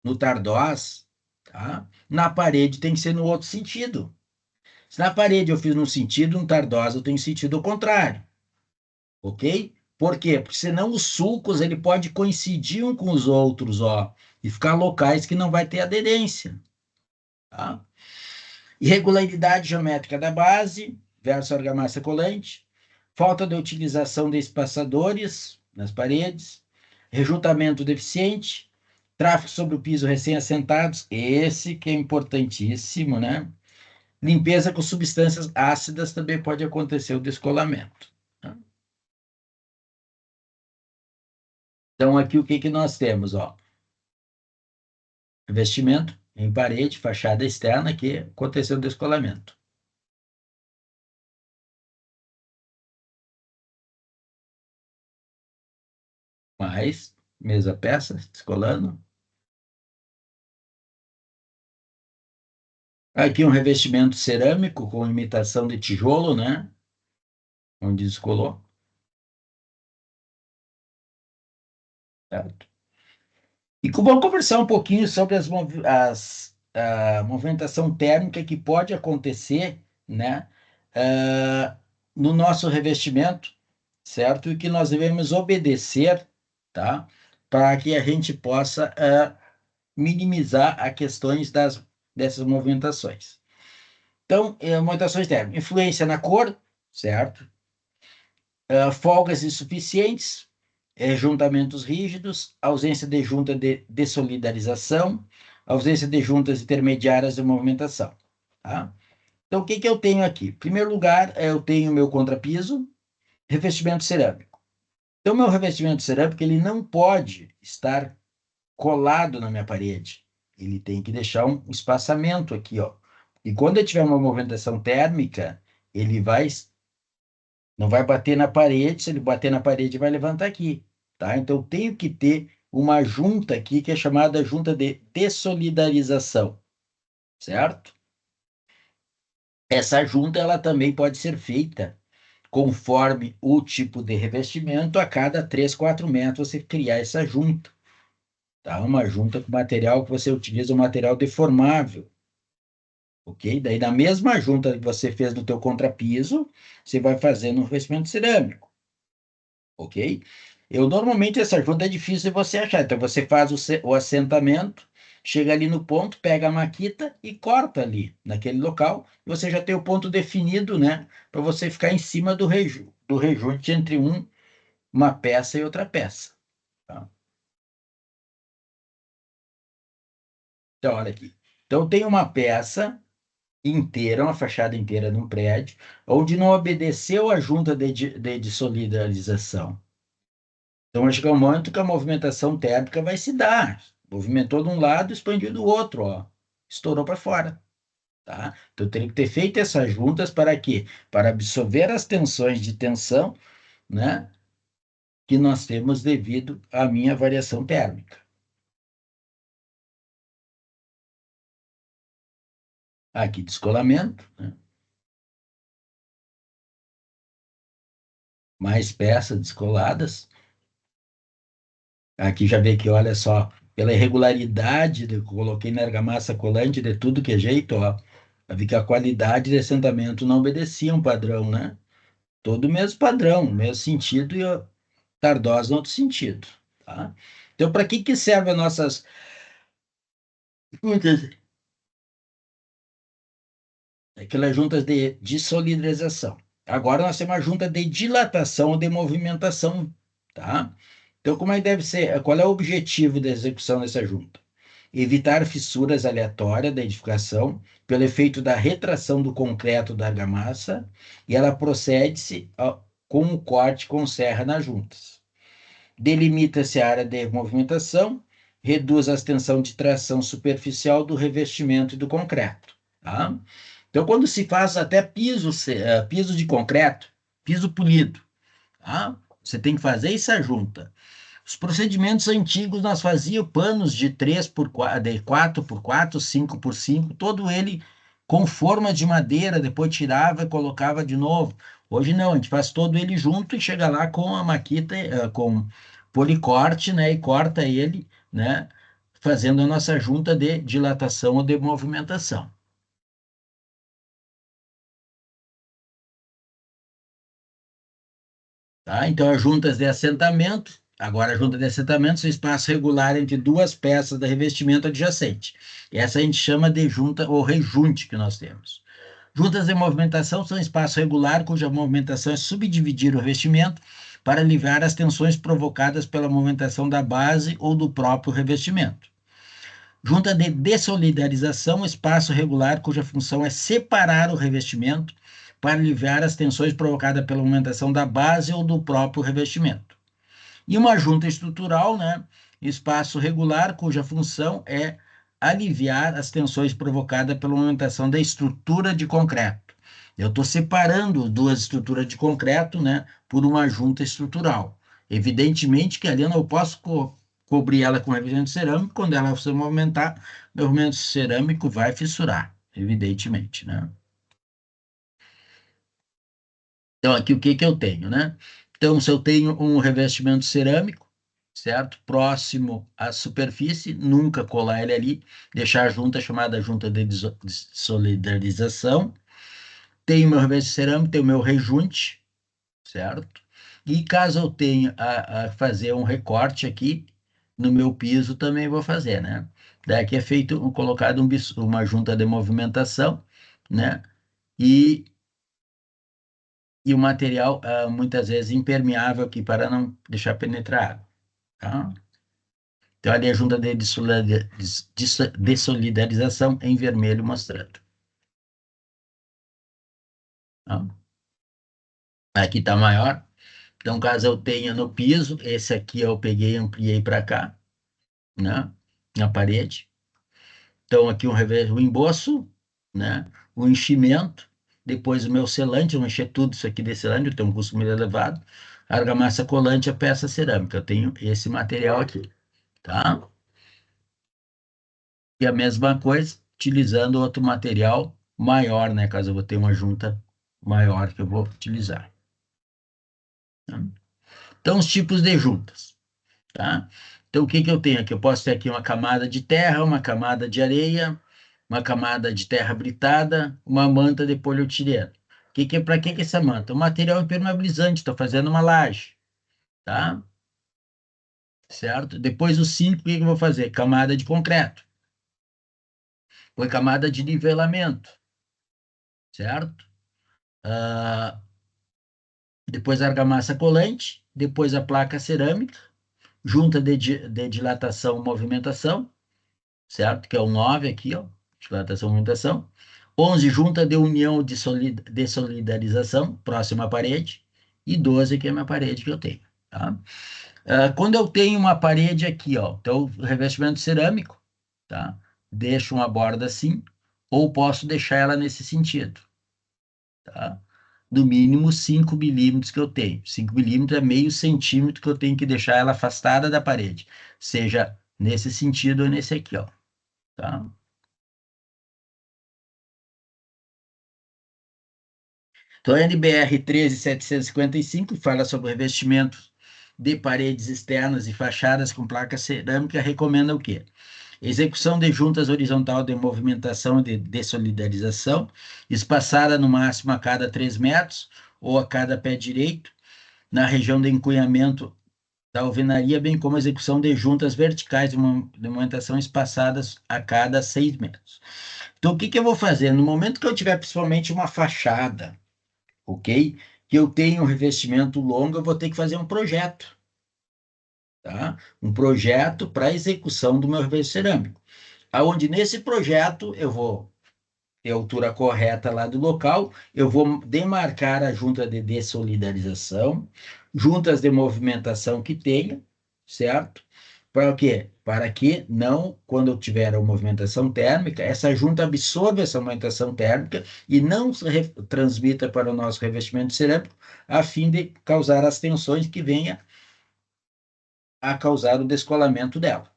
no tardós, tá? Na parede tem que ser no outro sentido. Se na parede eu fiz num sentido, no tardós eu tenho sentido ao contrário, ok? Por quê? Porque senão os sulcos ele pode coincidir um com os outros, ó, e ficar locais que não vai ter aderência, tá? Irregularidade geométrica da base versus argamassa colante, falta de utilização de espaçadores nas paredes, rejuntamento deficiente, tráfego sobre o piso recém-assentados, esse que é importantíssimo, né? Limpeza com substâncias ácidas também pode acontecer o descolamento. Tá? Então, aqui o que que nós temos, ó? Revestimento em parede, fachada externa, que aconteceu o descolamento. Mais, mesma peça, descolando. Aqui um revestimento cerâmico com imitação de tijolo, né? Onde descolou. Certo? E vamos conversar um pouquinho sobre a movimentação térmica que pode acontecer, né? No nosso revestimento, certo? E que nós devemos obedecer, tá? Para que a gente possa minimizar as questões dessas movimentações. Então, movimentações térmicas. Influência na cor, certo? Folgas insuficientes, juntamentos rígidos, ausência de junta de dessolidarização, ausência de juntas intermediárias de movimentação. Tá? Então, o que que eu tenho aqui? Em primeiro lugar, eu tenho meu contrapiso, revestimento cerâmico. Então, meu revestimento cerâmico, ele não pode estar colado na minha parede. Ele tem que deixar um espaçamento aqui, ó. E quando eu tiver uma movimentação térmica, ele não vai bater na parede, se ele bater na parede, vai levantar aqui, tá? Então, eu tenho que ter uma junta aqui, que é chamada junta de dessolidarização, certo? Essa junta, ela também pode ser feita conforme o tipo de revestimento, a cada 3, 4 metros você criar essa junta, tá? Uma junta com material que você utiliza um material deformável, ok? Daí, na mesma junta que você fez no teu contrapiso, você vai fazer no revestimento cerâmico, ok? Normalmente, essa junta é difícil de você achar, então você faz o assentamento, chega ali no ponto, pega a maquita e corta ali, naquele local, e você já tem o ponto definido, né? Para você ficar em cima do rejunte entre uma peça e outra peça. Tá? Então, olha aqui. Então, tem uma peça inteira, uma fachada inteira num prédio, onde não obedeceu a junta de desolidarização. Então, vai chegar um momento que a movimentação térmica vai se dar. Movimentou de um lado, expandiu do outro, ó. Estourou para fora. Tá? Então, eu teria que ter feito essas juntas para quê? Para absorver as tensões de tensão, né, que nós temos devido à minha variação térmica. Aqui, descolamento, né? Mais peças descoladas. Aqui já vê que, olha só, pela irregularidade que eu coloquei na argamassa colante de tudo que é jeito, ó, eu vi que a qualidade de assentamento não obedecia um padrão, né? Todo o mesmo padrão, mesmo sentido e a Tardosa no outro sentido, tá? Então, para que servem as nossas juntas? Aquelas juntas de solidarização. Agora nós temos uma junta de dilatação ou de movimentação, tá? Então, como é que deve ser? Qual é o objetivo da execução dessa junta? Evitar fissuras aleatórias da edificação pelo efeito da retração do concreto da argamassa, e ela procede-se com o corte com serra nas juntas. Delimita-se a área de movimentação, reduz a extensão de tração superficial do revestimento e do concreto. Tá? Então, quando se faz até piso de concreto, piso polido, tá? Você tem que fazer essa junta. Os procedimentos antigos, nós fazíamos panos de 3x4, de 4x4, 5x5, todo ele com forma de madeira, depois tirava e colocava de novo. Hoje não, a gente faz todo ele junto e chega lá com a maquita, com policorte, né, e corta ele, né, fazendo a nossa junta de dilatação ou de movimentação. Tá? Então, as juntas de assentamento, agora a junta de assentamento são espaço regular entre duas peças de revestimento adjacente. Essa a gente chama de junta ou rejunte que nós temos. Juntas de movimentação são espaço regular cuja movimentação é subdividir o revestimento para aliviar as tensões provocadas pela movimentação da base ou do próprio revestimento. Junta de dessolidarização, espaço regular cuja função é separar o revestimento para aliviar as tensões provocadas pela movimentação da base ou do próprio revestimento. E uma junta estrutural, né? Espaço regular cuja função é aliviar as tensões provocadas pela movimentação da estrutura de concreto. Eu estou separando duas estruturas de concreto, né, por uma junta estrutural. Evidentemente que ali eu não posso cobrir ela com revestimento cerâmico, quando ela se movimentar, o revestimento cerâmico vai fissurar, evidentemente, né? Então, aqui o que eu tenho, né? Então, se eu tenho um revestimento cerâmico, certo? Próximo à superfície, nunca colar ele ali, deixar a junta chamada junta de solidarização. Tenho meu revestimento cerâmico, tenho meu rejunte, certo? E caso eu tenha a fazer um recorte aqui no meu piso, também vou fazer, né? Daqui é feito, colocado uma junta de movimentação, né? E o material, muitas vezes, impermeável aqui para não deixar penetrar água, tá? Então, ali a junta de dessolidarização em vermelho mostrando. Tá? Aqui está maior. Então, caso eu tenha no piso, esse aqui eu peguei e ampliei para cá, né? Na parede. Então, aqui o emboço, né? O enchimento, depois o meu selante, eu vou encher tudo isso aqui de selante, eu tenho um custo muito elevado. Argamassa colante, a peça cerâmica, eu tenho esse material aqui, tá? E a mesma coisa, utilizando outro material maior, né? Caso eu vou ter uma junta maior que eu vou utilizar. Tá? Então, os tipos de juntas, tá? Então, o que eu tenho aqui? Eu posso ter aqui uma camada de terra, uma camada de areia, uma camada de terra britada, uma manta de polietileno. Para que é essa manta? O material impermeabilizante, estou fazendo uma laje, tá? Certo? Depois o 5, o que eu vou fazer? Camada de concreto. Foi camada de nivelamento, certo? Depois a argamassa colante, depois a placa cerâmica, junta de dilatação e movimentação, certo? Que é o 9 aqui, ó, dilatação e movimentação. 11, junta de união de solidarização, próxima à parede. E 12, que é a minha parede que eu tenho, tá? Quando eu tenho uma parede aqui, ó, então revestimento cerâmico, tá? Deixo uma borda assim, ou posso deixar ela nesse sentido, tá? No mínimo 5 milímetros que eu tenho. 5 milímetros é meio centímetro que eu tenho que deixar ela afastada da parede, seja nesse sentido ou nesse aqui, ó, tá? Então, a NBR 13755 fala sobre revestimento de paredes externas e fachadas com placa cerâmica, recomenda o quê? Execução de juntas horizontal de movimentação e de dessolidarização, espaçada no máximo a cada 3 metros ou a cada pé direito, na região de encunhamento da alvenaria, bem como execução de juntas verticais de movimentação espaçadas a cada 6 metros. Então, o que eu vou fazer? No momento que eu tiver principalmente uma fachada, ok? Que eu tenho um revestimento longo, eu vou ter que fazer um projeto, tá? Um projeto para execução do meu revestimento cerâmico. Aonde nesse projeto eu vou ter a altura correta lá do local, eu vou demarcar a junta de dessolidarização, juntas de movimentação que tenha, certo? Para o quê? Para que não, quando eu tiver a movimentação térmica, essa junta absorva essa movimentação térmica e não transmita para o nosso revestimento cerâmico, a fim de causar as tensões que venha a causar o descolamento dela.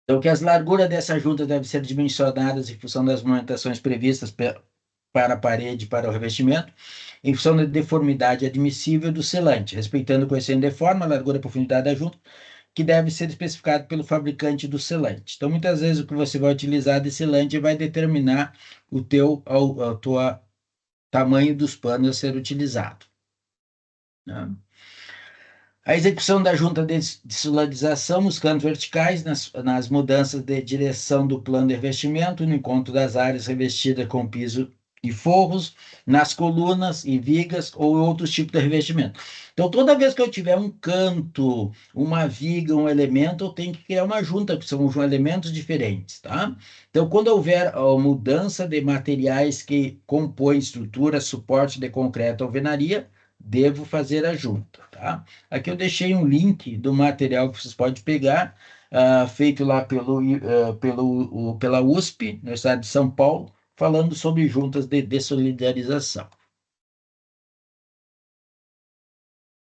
Então, que as larguras dessa junta devem ser dimensionadas em função das movimentações previstas para a parede e para o revestimento, em função da deformidade admissível do selante, respeitando o coeficiente de forma, a largura e a profundidade da junta, que deve ser especificado pelo fabricante do selante. Então, muitas vezes, o que você vai utilizar de selante vai determinar o tamanho dos panos a ser utilizado, né? A execução da junta de solidarização nos cantos verticais, nas mudanças de direção do plano de revestimento, no encontro das áreas revestidas com piso e forros nas colunas e vigas ou outros tipos de revestimento. Então, toda vez que eu tiver um canto, uma viga, um elemento, eu tenho que criar uma junta, que são elementos diferentes, tá? Então, quando houver a mudança de materiais que compõem estrutura, suporte de concreto ou alvenaria, devo fazer a junta, tá? Aqui eu deixei um link do material que vocês podem pegar, feito lá pela USP, no estado de São Paulo, falando sobre juntas de dessolidarização.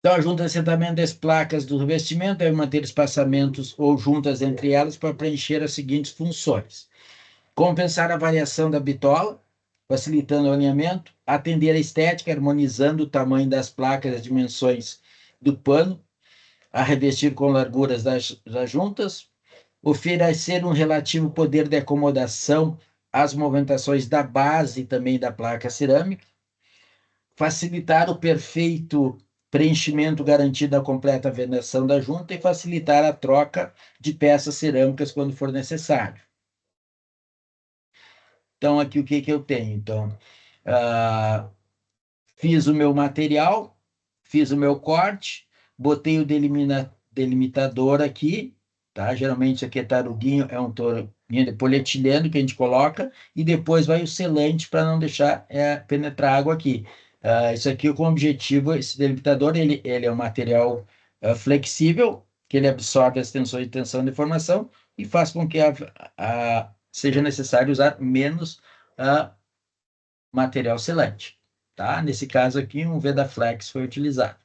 Então, a junta de assentamento das placas do revestimento deve manter espaçamentos ou juntas entre elas para preencher as seguintes funções: compensar a variação da bitola, facilitando o alinhamento, atender a estética, harmonizando o tamanho das placas e as dimensões do pano, a revestir com larguras das juntas, oferecer um relativo poder de acomodação às movimentações da base e também da placa cerâmica, facilitar o perfeito preenchimento garantindo a completa vedação da junta e facilitar a troca de peças cerâmicas quando for necessário. Então, aqui o que eu tenho? Então, fiz o meu material, fiz o meu corte, botei o delimitador aqui, tá? Geralmente isso aqui é taruguinho, é um taruguinho de polietileno que a gente coloca, e depois vai o selante para não deixar penetrar água aqui. Isso aqui com o objetivo, esse delimitador, ele é um material flexível, que ele absorve as tensões de tensão e deformação, e faz com que seja necessário usar menos material selante, tá? Nesse caso aqui, um Vedaflex foi utilizado.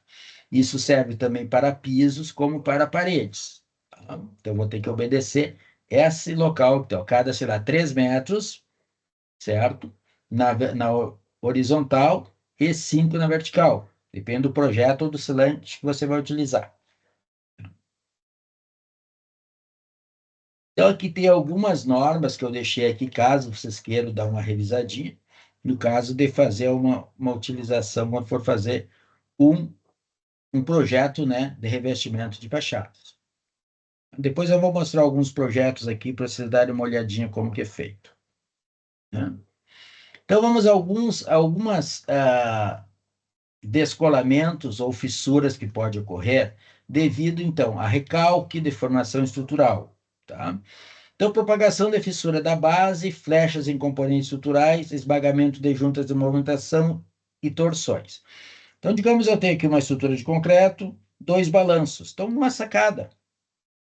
Isso serve também para pisos como para paredes, tá? Então, vou ter que obedecer esse local, então, cada, sei lá, 3 metros, certo? Na horizontal e 5 na vertical. Depende do projeto ou do selante que você vai utilizar. Então, aqui tem algumas normas que eu deixei aqui, caso vocês queiram dar uma revisadinha, no caso de fazer uma utilização, quando for fazer um projeto, né, de revestimento de fachadas. Depois eu vou mostrar alguns projetos aqui para vocês darem uma olhadinha como que é feito, né? Então, vamos a algumas descolamentos ou fissuras que pode ocorrer devido, então, a recalque, deformação estrutural, tá? Então, propagação de fissura da base, flechas em componentes estruturais, esmagamento de juntas de movimentação e torções. Então, digamos, eu tenho aqui uma estrutura de concreto, 2 balanços. Então, uma sacada,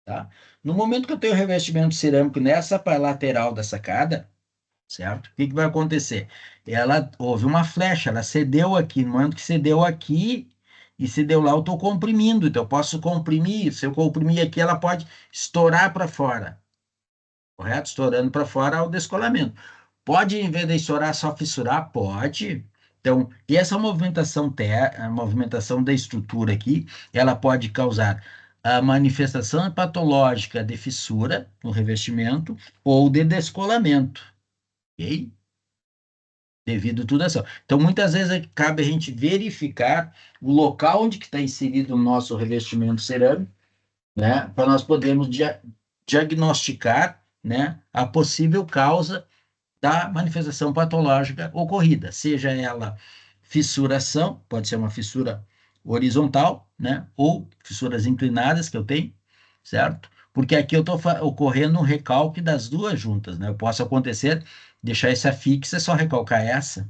tá? No momento que eu tenho revestimento cerâmico nessa lateral da sacada, certo? O que vai acontecer? Houve uma flecha, ela cedeu aqui. No momento que cedeu aqui e cedeu lá, eu estou comprimindo. Então, eu posso comprimir. Se eu comprimir aqui, ela pode estourar para fora. Correto? Estourando para fora o descolamento. Pode, em vez de estourar, só fissurar? Pode. Então, essa movimentação, a movimentação da estrutura aqui, ela pode causar a manifestação patológica de fissura no revestimento ou de descolamento, ok? Devido a tudo isso. Então, muitas vezes cabe a gente verificar o local onde está inserido o nosso revestimento cerâmico, né, para nós podermos diagnosticar, né, a possível causa da manifestação patológica ocorrida, seja ela fissuração, pode ser uma fissura horizontal, né, ou fissuras inclinadas que eu tenho, certo? Porque aqui eu estou ocorrendo um recalque das duas juntas, né? Eu posso acontecer, deixar essa fixa, só recalcar essa,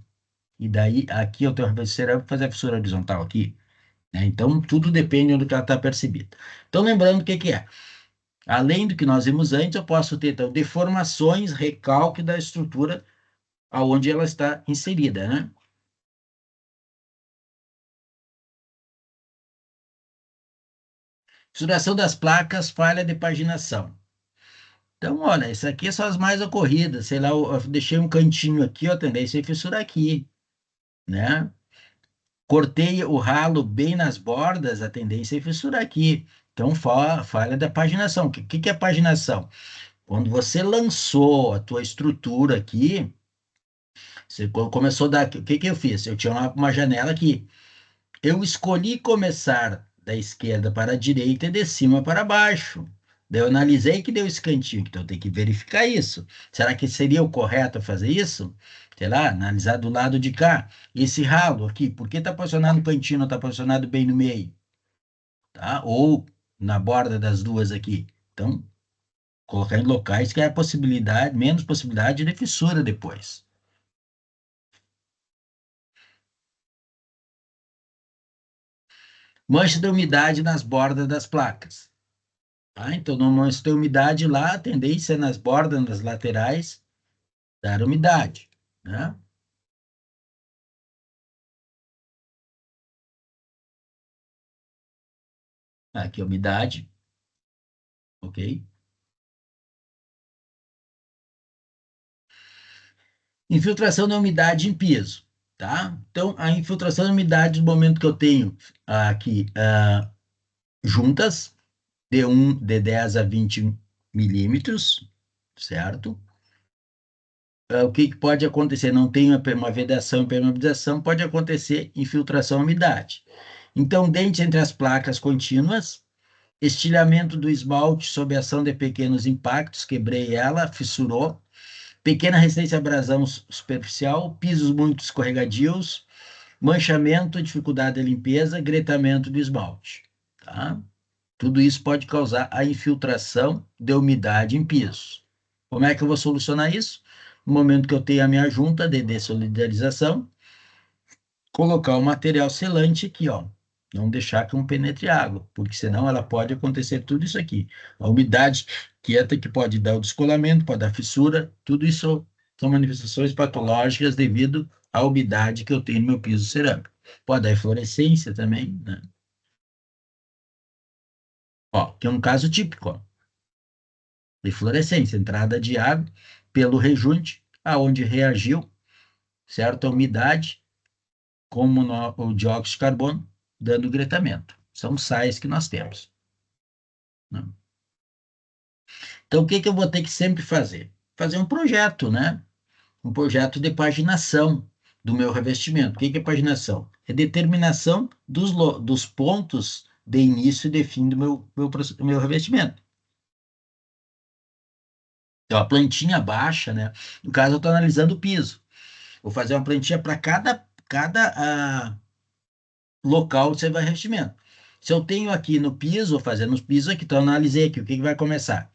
e daí aqui eu tenho a cerâmica fazer a fissura horizontal aqui, né? Então, tudo depende do que ela está percebida. Então, lembrando o que que é. Além do que nós vimos antes, eu posso ter, então, deformações, recalque da estrutura aonde ela está inserida, né? Fissuração das placas, falha de paginação. Então, olha, isso aqui são as mais ocorridas. Sei lá, eu deixei um cantinho aqui, ó, tendência a fissurar aqui, né? Cortei o ralo bem nas bordas, a tendência é fissurar aqui. Então, falha da paginação. O que é paginação? Quando você lançou a tua estrutura aqui, você começou a dar... O que eu fiz? Eu tinha uma janela aqui. Eu escolhi começar da esquerda para a direita e de cima para baixo. Daí eu analisei que deu esse cantinho, então eu tenho que verificar isso. Será que seria o correto fazer isso? Sei lá, analisar do lado de cá. Esse ralo aqui, por que está posicionado no cantinho, não está posicionado bem no meio? Tá? Ou na borda das duas aqui. Então, colocar em locais que há possibilidade, menos possibilidade de fissura depois. Mancha de umidade nas bordas das placas. Tá? Então, normalmente se tem umidade lá, a tendência é nas bordas, nas laterais, dar umidade. Né? Aqui a umidade, ok? Infiltração da umidade em piso, tá? Então, a infiltração da umidade, no momento que eu tenho aqui juntas, de 10 a 20 milímetros, certo? O que pode acontecer? Não tem uma vedação e permeabilização, pode acontecer infiltração da umidade. Então, dentes entre as placas contínuas, estilhamento do esmalte sob a ação de pequenos impactos, quebrei ela, fissurou, pequena resistência à abrasão superficial, pisos muito escorregadios, manchamento, dificuldade de limpeza, gretamento do esmalte. Tá? Tudo isso pode causar a infiltração de umidade em piso. Como é que eu vou solucionar isso? No momento que eu tenho a minha junta de dessolidarização, colocar o material selante aqui, ó. Não deixar que não penetre água, porque senão ela pode acontecer tudo isso aqui. A umidade quieta que pode dar o descolamento, pode dar fissura, tudo isso são manifestações patológicas devido à umidade que eu tenho no meu piso cerâmico. Pode dar eflorescência também, né? Ó, que é um caso típico, ó. Eflorescência, entrada de água pelo rejunte, aonde reagiu, certo? A umidade, como o dióxido de carbono, dando gretamento. São sais que nós temos. Né? Então, o que eu vou ter que sempre fazer? Fazer um projeto, né? Um projeto de paginação do meu revestimento. O que é paginação? É determinação dos pontos de início e de fim do meu revestimento. Então, a plantinha baixa, né? No caso, eu estou analisando o piso. Vou fazer uma plantinha para cada local do seu revestimento. Se eu tenho aqui no piso, vou fazer no piso aqui, então eu analisei aqui, o que vai começar?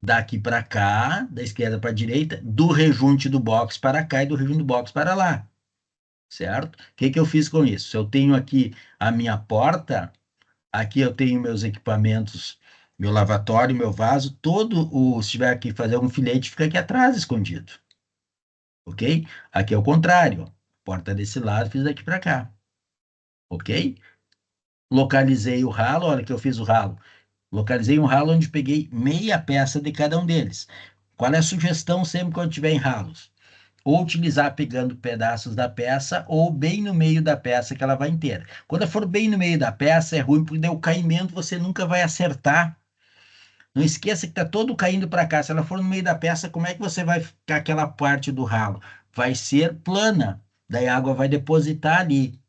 Daqui para cá, da esquerda para a direita, do rejunte do box para cá e do rejunte do box para lá, certo? O que eu fiz com isso? Se eu tenho aqui a minha porta, aqui eu tenho meus equipamentos, meu lavatório, meu vaso, se tiver aqui fazer um filete, fica aqui atrás, escondido, ok? Aqui é o contrário, ó. Porta desse lado, fiz daqui para cá, ok? Localizei o ralo, olha que eu fiz o ralo. Localizei um ralo onde peguei meia peça de cada um deles. Qual é a sugestão sempre quando tiver em ralos? Ou utilizar pegando pedaços da peça ou bem no meio da peça que ela vai inteira. Quando for bem no meio da peça é ruim porque daí o caimento você nunca vai acertar. Não esqueça que está todo caindo para cá. Se ela for no meio da peça, como é que você vai ficar aquela parte do ralo? Vai ser plana. Daí a água vai depositar ali,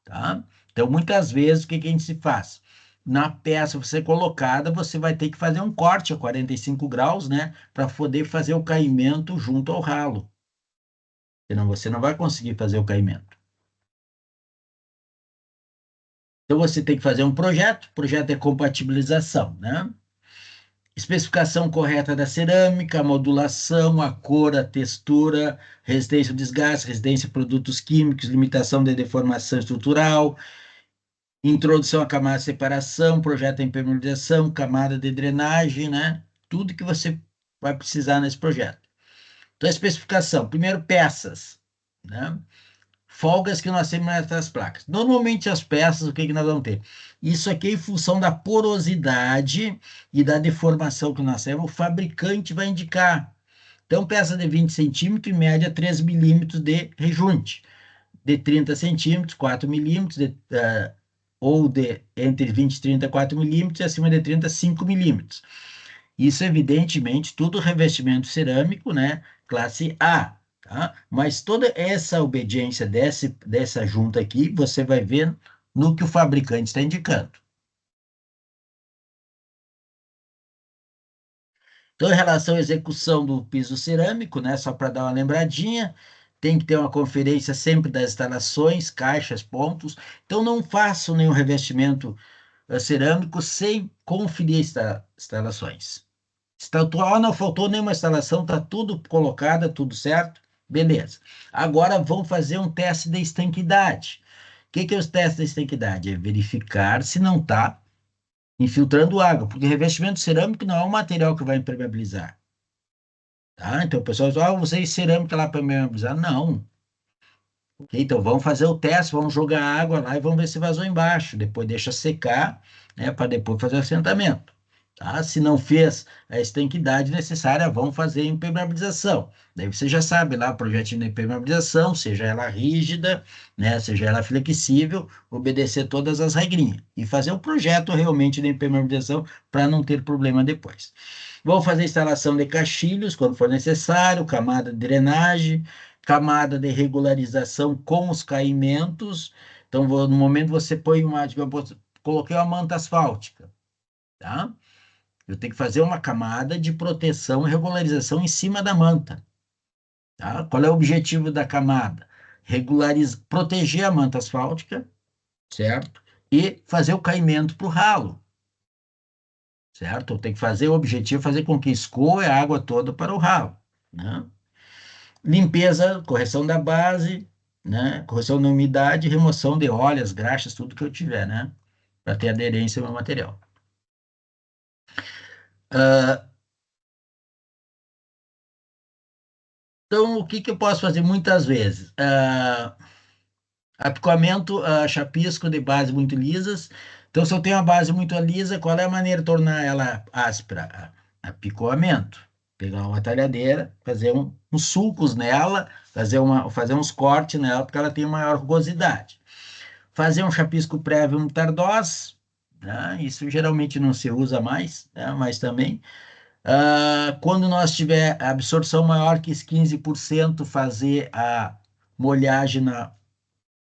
tá? Então, muitas vezes, o que que a gente se faz? Na peça você colocada, você vai ter que fazer um corte a 45 graus, né? Para poder fazer o caimento junto ao ralo. Senão você não vai conseguir fazer o caimento. Então, você tem que fazer um projeto é compatibilização, né? Especificação correta da cerâmica, a modulação, a cor, a textura, resistência ao desgaste, resistência a produtos químicos, limitação de deformação estrutural, introdução à camada de separação, projeto de impermeabilização, camada de drenagem, né? Tudo que você vai precisar nesse projeto. Então, a especificação, primeiro, peças, né? Folgas que nós temos nessas placas. Normalmente, as peças, o que nós vamos ter? Isso aqui, em função da porosidade e da deformação que nós temos, o fabricante vai indicar. Então, peça de 20 centímetros, em média, 3 milímetros de rejunte. De 30 centímetros, 4 milímetros, ou de entre 20 e 30, 4 milímetros, e acima de 30, 5 milímetros. Isso, evidentemente, tudo revestimento cerâmico, né? Classe A, tá? Mas toda essa obediência dessa junta aqui, você vai ver no que o fabricante está indicando. Então, em relação à execução do piso cerâmico, né, só para dar uma lembradinha, tem que ter uma conferência sempre das instalações, caixas, pontos. Então, não faço nenhum revestimento cerâmico sem conferir instalações. Não faltou nenhuma instalação, está tudo colocado, tudo certo, beleza. Agora vamos fazer um teste de estanquidade. O que é os testes de estanquidade? É verificar se não está infiltrando água, porque revestimento cerâmico não é um material que vai impermeabilizar. Tá? Então o pessoal diz, usei cerâmica lá para impermeabilizar. Não. Ok, então vamos fazer o teste, vamos jogar água lá e vamos ver se vazou embaixo. Depois deixa secar, né, para depois fazer o assentamento. Tá? Se não fez a estanquidade necessária, vamos fazer a impermeabilização. Daí você já sabe lá, projetinho de impermeabilização, seja ela rígida, né, seja ela flexível, obedecer todas as regrinhas. E fazer o projeto realmente de impermeabilização para não ter problema depois. Vamos fazer instalação de caixilhos quando for necessário, camada de drenagem, camada de regularização com os caimentos. Então, no momento você põe digamos, coloquei uma manta asfáltica, tá? Eu tenho que fazer uma camada de proteção e regularização em cima da manta, tá? Qual é o objetivo da camada? Proteger a manta asfáltica, certo? E fazer o caimento para o ralo, certo? Eu tenho que fazer o objetivo, fazer com que escoe a água toda para o ralo, né? Limpeza, correção da base, né? Correção da umidade, remoção de óleos, graxas, tudo que eu tiver, né? Para ter aderência ao meu material. Então, o que eu posso fazer muitas vezes? Apicamento, chapisco de base muito lisas. Então, se eu tenho uma base muito lisa, qual é a maneira de tornar ela áspera? Apicamento. Pegar uma talhadeira, fazer uns sulcos nela, fazer uns cortes nela, porque ela tem maior rugosidade. Fazer um chapisco prévio um tardós, né? Isso geralmente não se usa mais, né? Mas também. Quando nós tiver absorção maior que 15%, fazer a molhagem na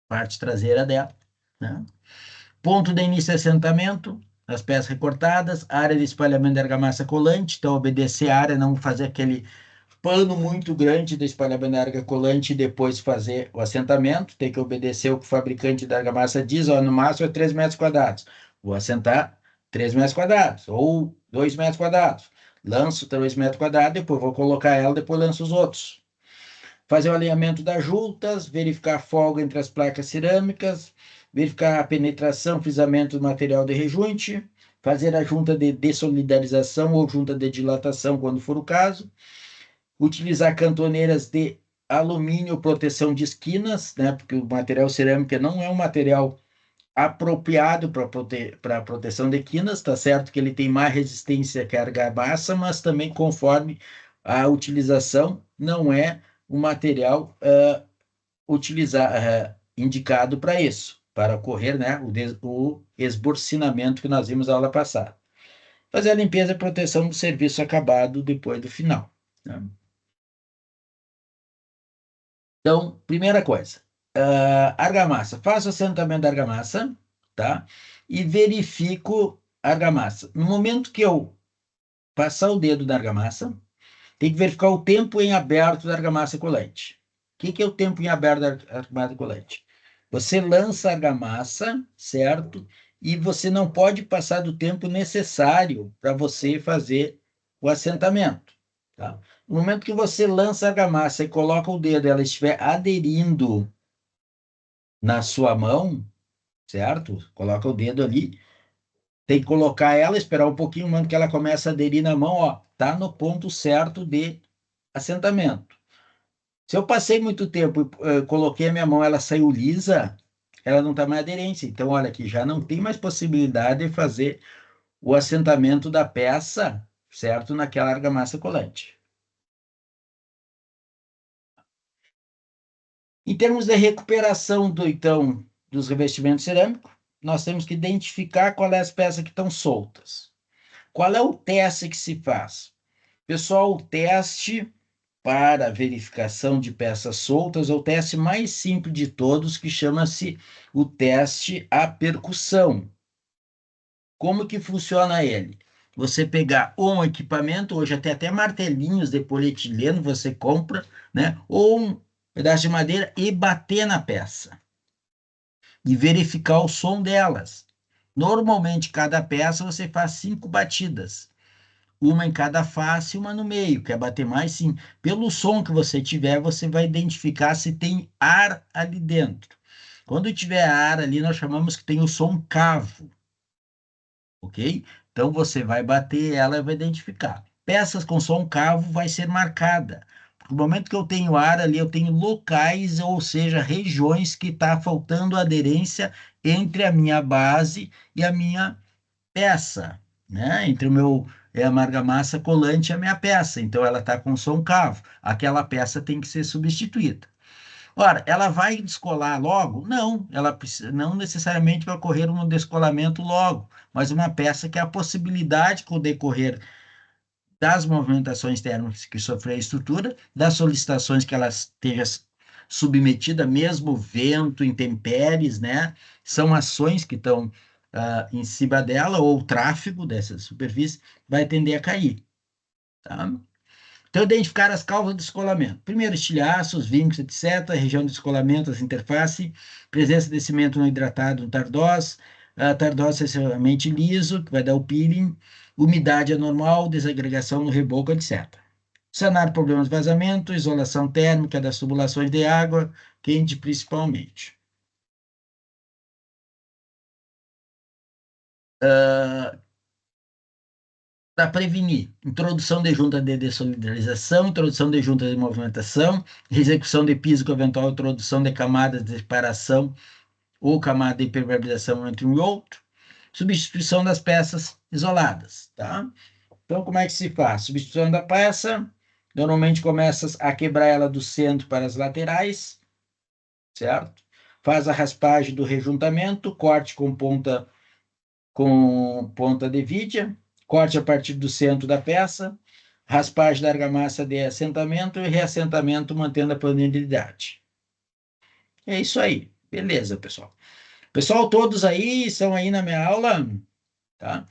parte traseira dela, né? Ponto de início de assentamento, as peças recortadas, área de espalhamento de argamassa colante, então obedecer a área, não fazer aquele pano muito grande de espalhamento de argamassa colante e depois fazer o assentamento, tem que obedecer o que o fabricante da argamassa diz, no máximo é 3 metros quadrados. Vou assentar 3 metros quadrados, ou 2 metros quadrados. Lanço 3 metros quadrados, depois vou colocar ela, depois lanço os outros. Fazer o alinhamento das juntas, verificar a folga entre as placas cerâmicas, verificar a penetração, frisamento do material de rejunte, fazer a junta de dessolidarização ou junta de dilatação, quando for o caso, utilizar cantoneiras de alumínio, proteção de esquinas, né, porque o material cerâmico não é um material apropriado para proteção de quinas, tá certo que ele tem mais resistência que a argamassa, mas também conforme a utilização não é o material indicado para isso, para ocorrer, né, o esborcinamento que nós vimos na aula passada. Fazer a limpeza e proteção do serviço acabado depois do final, né? Então, primeira coisa, argamassa. Faço o assentamento da argamassa, tá? E verifico a argamassa. No momento que eu passar o dedo na argamassa, tem que verificar o tempo em aberto da argamassa colante. O que é o tempo em aberto da argamassa colante? Você lança a argamassa, certo? E você não pode passar do tempo necessário para você fazer o assentamento, tá? No momento que você lança a argamassa e coloca o dedo, ela estiver aderindo na sua mão, certo? Coloca o dedo ali, tem que colocar ela, esperar um pouquinho, no que ela começa a aderir na mão, ó, tá no ponto certo de assentamento. Se eu passei muito tempo e coloquei a minha mão, ela saiu lisa, ela não está mais aderente. Então, olha aqui, já não tem mais possibilidade de fazer o assentamento da peça, certo? Naquela argamassa colante. Em termos de recuperação dos revestimentos cerâmicos, nós temos que identificar qual é as peças que estão soltas. Qual é o teste que se faz? Pessoal, o teste para verificação de peças soltas é o teste mais simples de todos, que chama-se o teste à percussão. Como que funciona ele? você pegar um equipamento, hoje tem até martelinhos de polietileno, você compra, né? Ou um pedaço de madeira e bater na peça. E verificar o som delas. Normalmente, cada peça você faz 5 batidas. Uma em cada face e uma no meio. Quer bater mais? Sim. Pelo som que você tiver, você vai identificar se tem ar ali dentro. Quando tiver ar ali, nós chamamos que tem o som cavo. Ok? Então, você vai bater ela e vai identificar. Peças com som cavo vai ser marcada. No momento que eu tenho ar ali, eu tenho locais, ou seja, regiões que está faltando aderência entre a minha base e a minha peça, né? Entre o meu a argamassa colante e a minha peça. Então, ela está com som cavo. Aquela peça tem que ser substituída. Ora, ela vai descolar logo? Não, ela não necessariamente vai ocorrer um descolamento logo, mas uma peça que a possibilidade com o decorrer das movimentações térmicas que sofre a estrutura, das solicitações que ela esteja submetida, mesmo vento, intempéries, né? São ações que estão em cima dela, ou o tráfego dessa superfície vai tender a cair. Tá? Então, identificar as causas do descolamento. Primeiro, estilhaços, vincos, etc. Região de descolamento, as interfaces. Presença de cimento não hidratado no tardós. Tardós excessivamente liso, que vai dar o peeling. Umidade anormal, desagregação no reboco, etc. Sanar problemas de vazamento, isolação térmica das tubulações de água, quente principalmente. Para prevenir, introdução de junta de dessolidarização, introdução de junta de movimentação, execução de piso com eventual introdução de camadas de separação ou camada de impermeabilização entre um e outro, substituição das peças isoladas, tá? Então, como é que se faz? Substituição da peça, normalmente começa a quebrar ela do centro para as laterais, certo? Faz a raspagem do rejuntamento, corte com ponta de vidia, corte a partir do centro da peça, raspagem da argamassa de assentamento e reassentamento mantendo a planilidade. É isso aí. Beleza, pessoal. Pessoal, todos aí estão aí na minha aula, tá?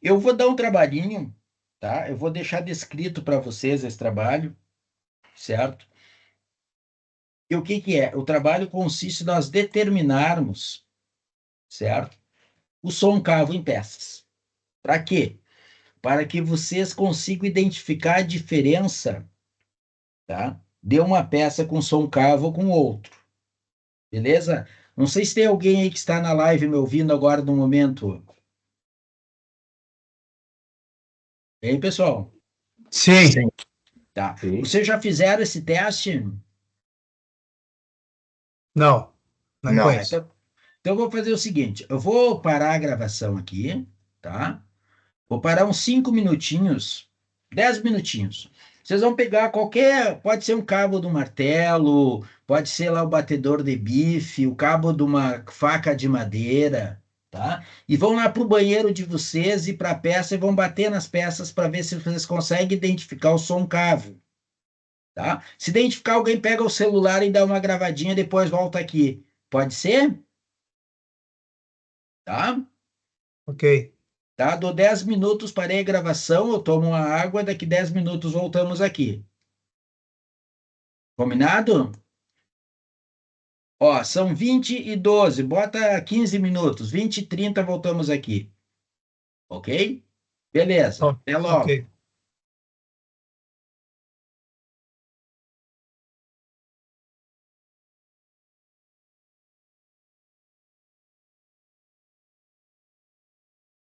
Eu vou dar um trabalhinho, tá? Eu vou deixar descrito para vocês esse trabalho, certo? E o que que é? O trabalho consiste em nós determinarmos, certo? O som cavo em peças. Para quê? Para que vocês consigam identificar a diferença, tá? De uma peça com som cavo com outro. Beleza? Não sei se tem alguém aí que está na live me ouvindo agora no momento. E aí, pessoal? Sim. Tá. Vocês já fizeram esse teste? Não. Não conheço. Então, eu vou fazer o seguinte: eu vou parar a gravação aqui, tá? Vou parar uns 5 minutinhos, 10 minutinhos. Vocês vão pegar qualquer, pode ser um cabo do martelo, pode ser lá o batedor de bife, o cabo de uma faca de madeira, tá? E vão lá para o banheiro de vocês e para a peça e vão bater nas peças para ver se vocês conseguem identificar o som cavo, tá? Se identificar, alguém pega o celular e dá uma gravadinha, depois volta aqui. Pode ser? Tá? Ok. Tá? Dou 10 minutos, parei a gravação, eu tomo uma água, daqui 10 minutos voltamos aqui. Combinado? Ó, são 20 e 12, bota 15 minutos, 20 e 30 voltamos aqui. Ok? Beleza, até logo. Ok.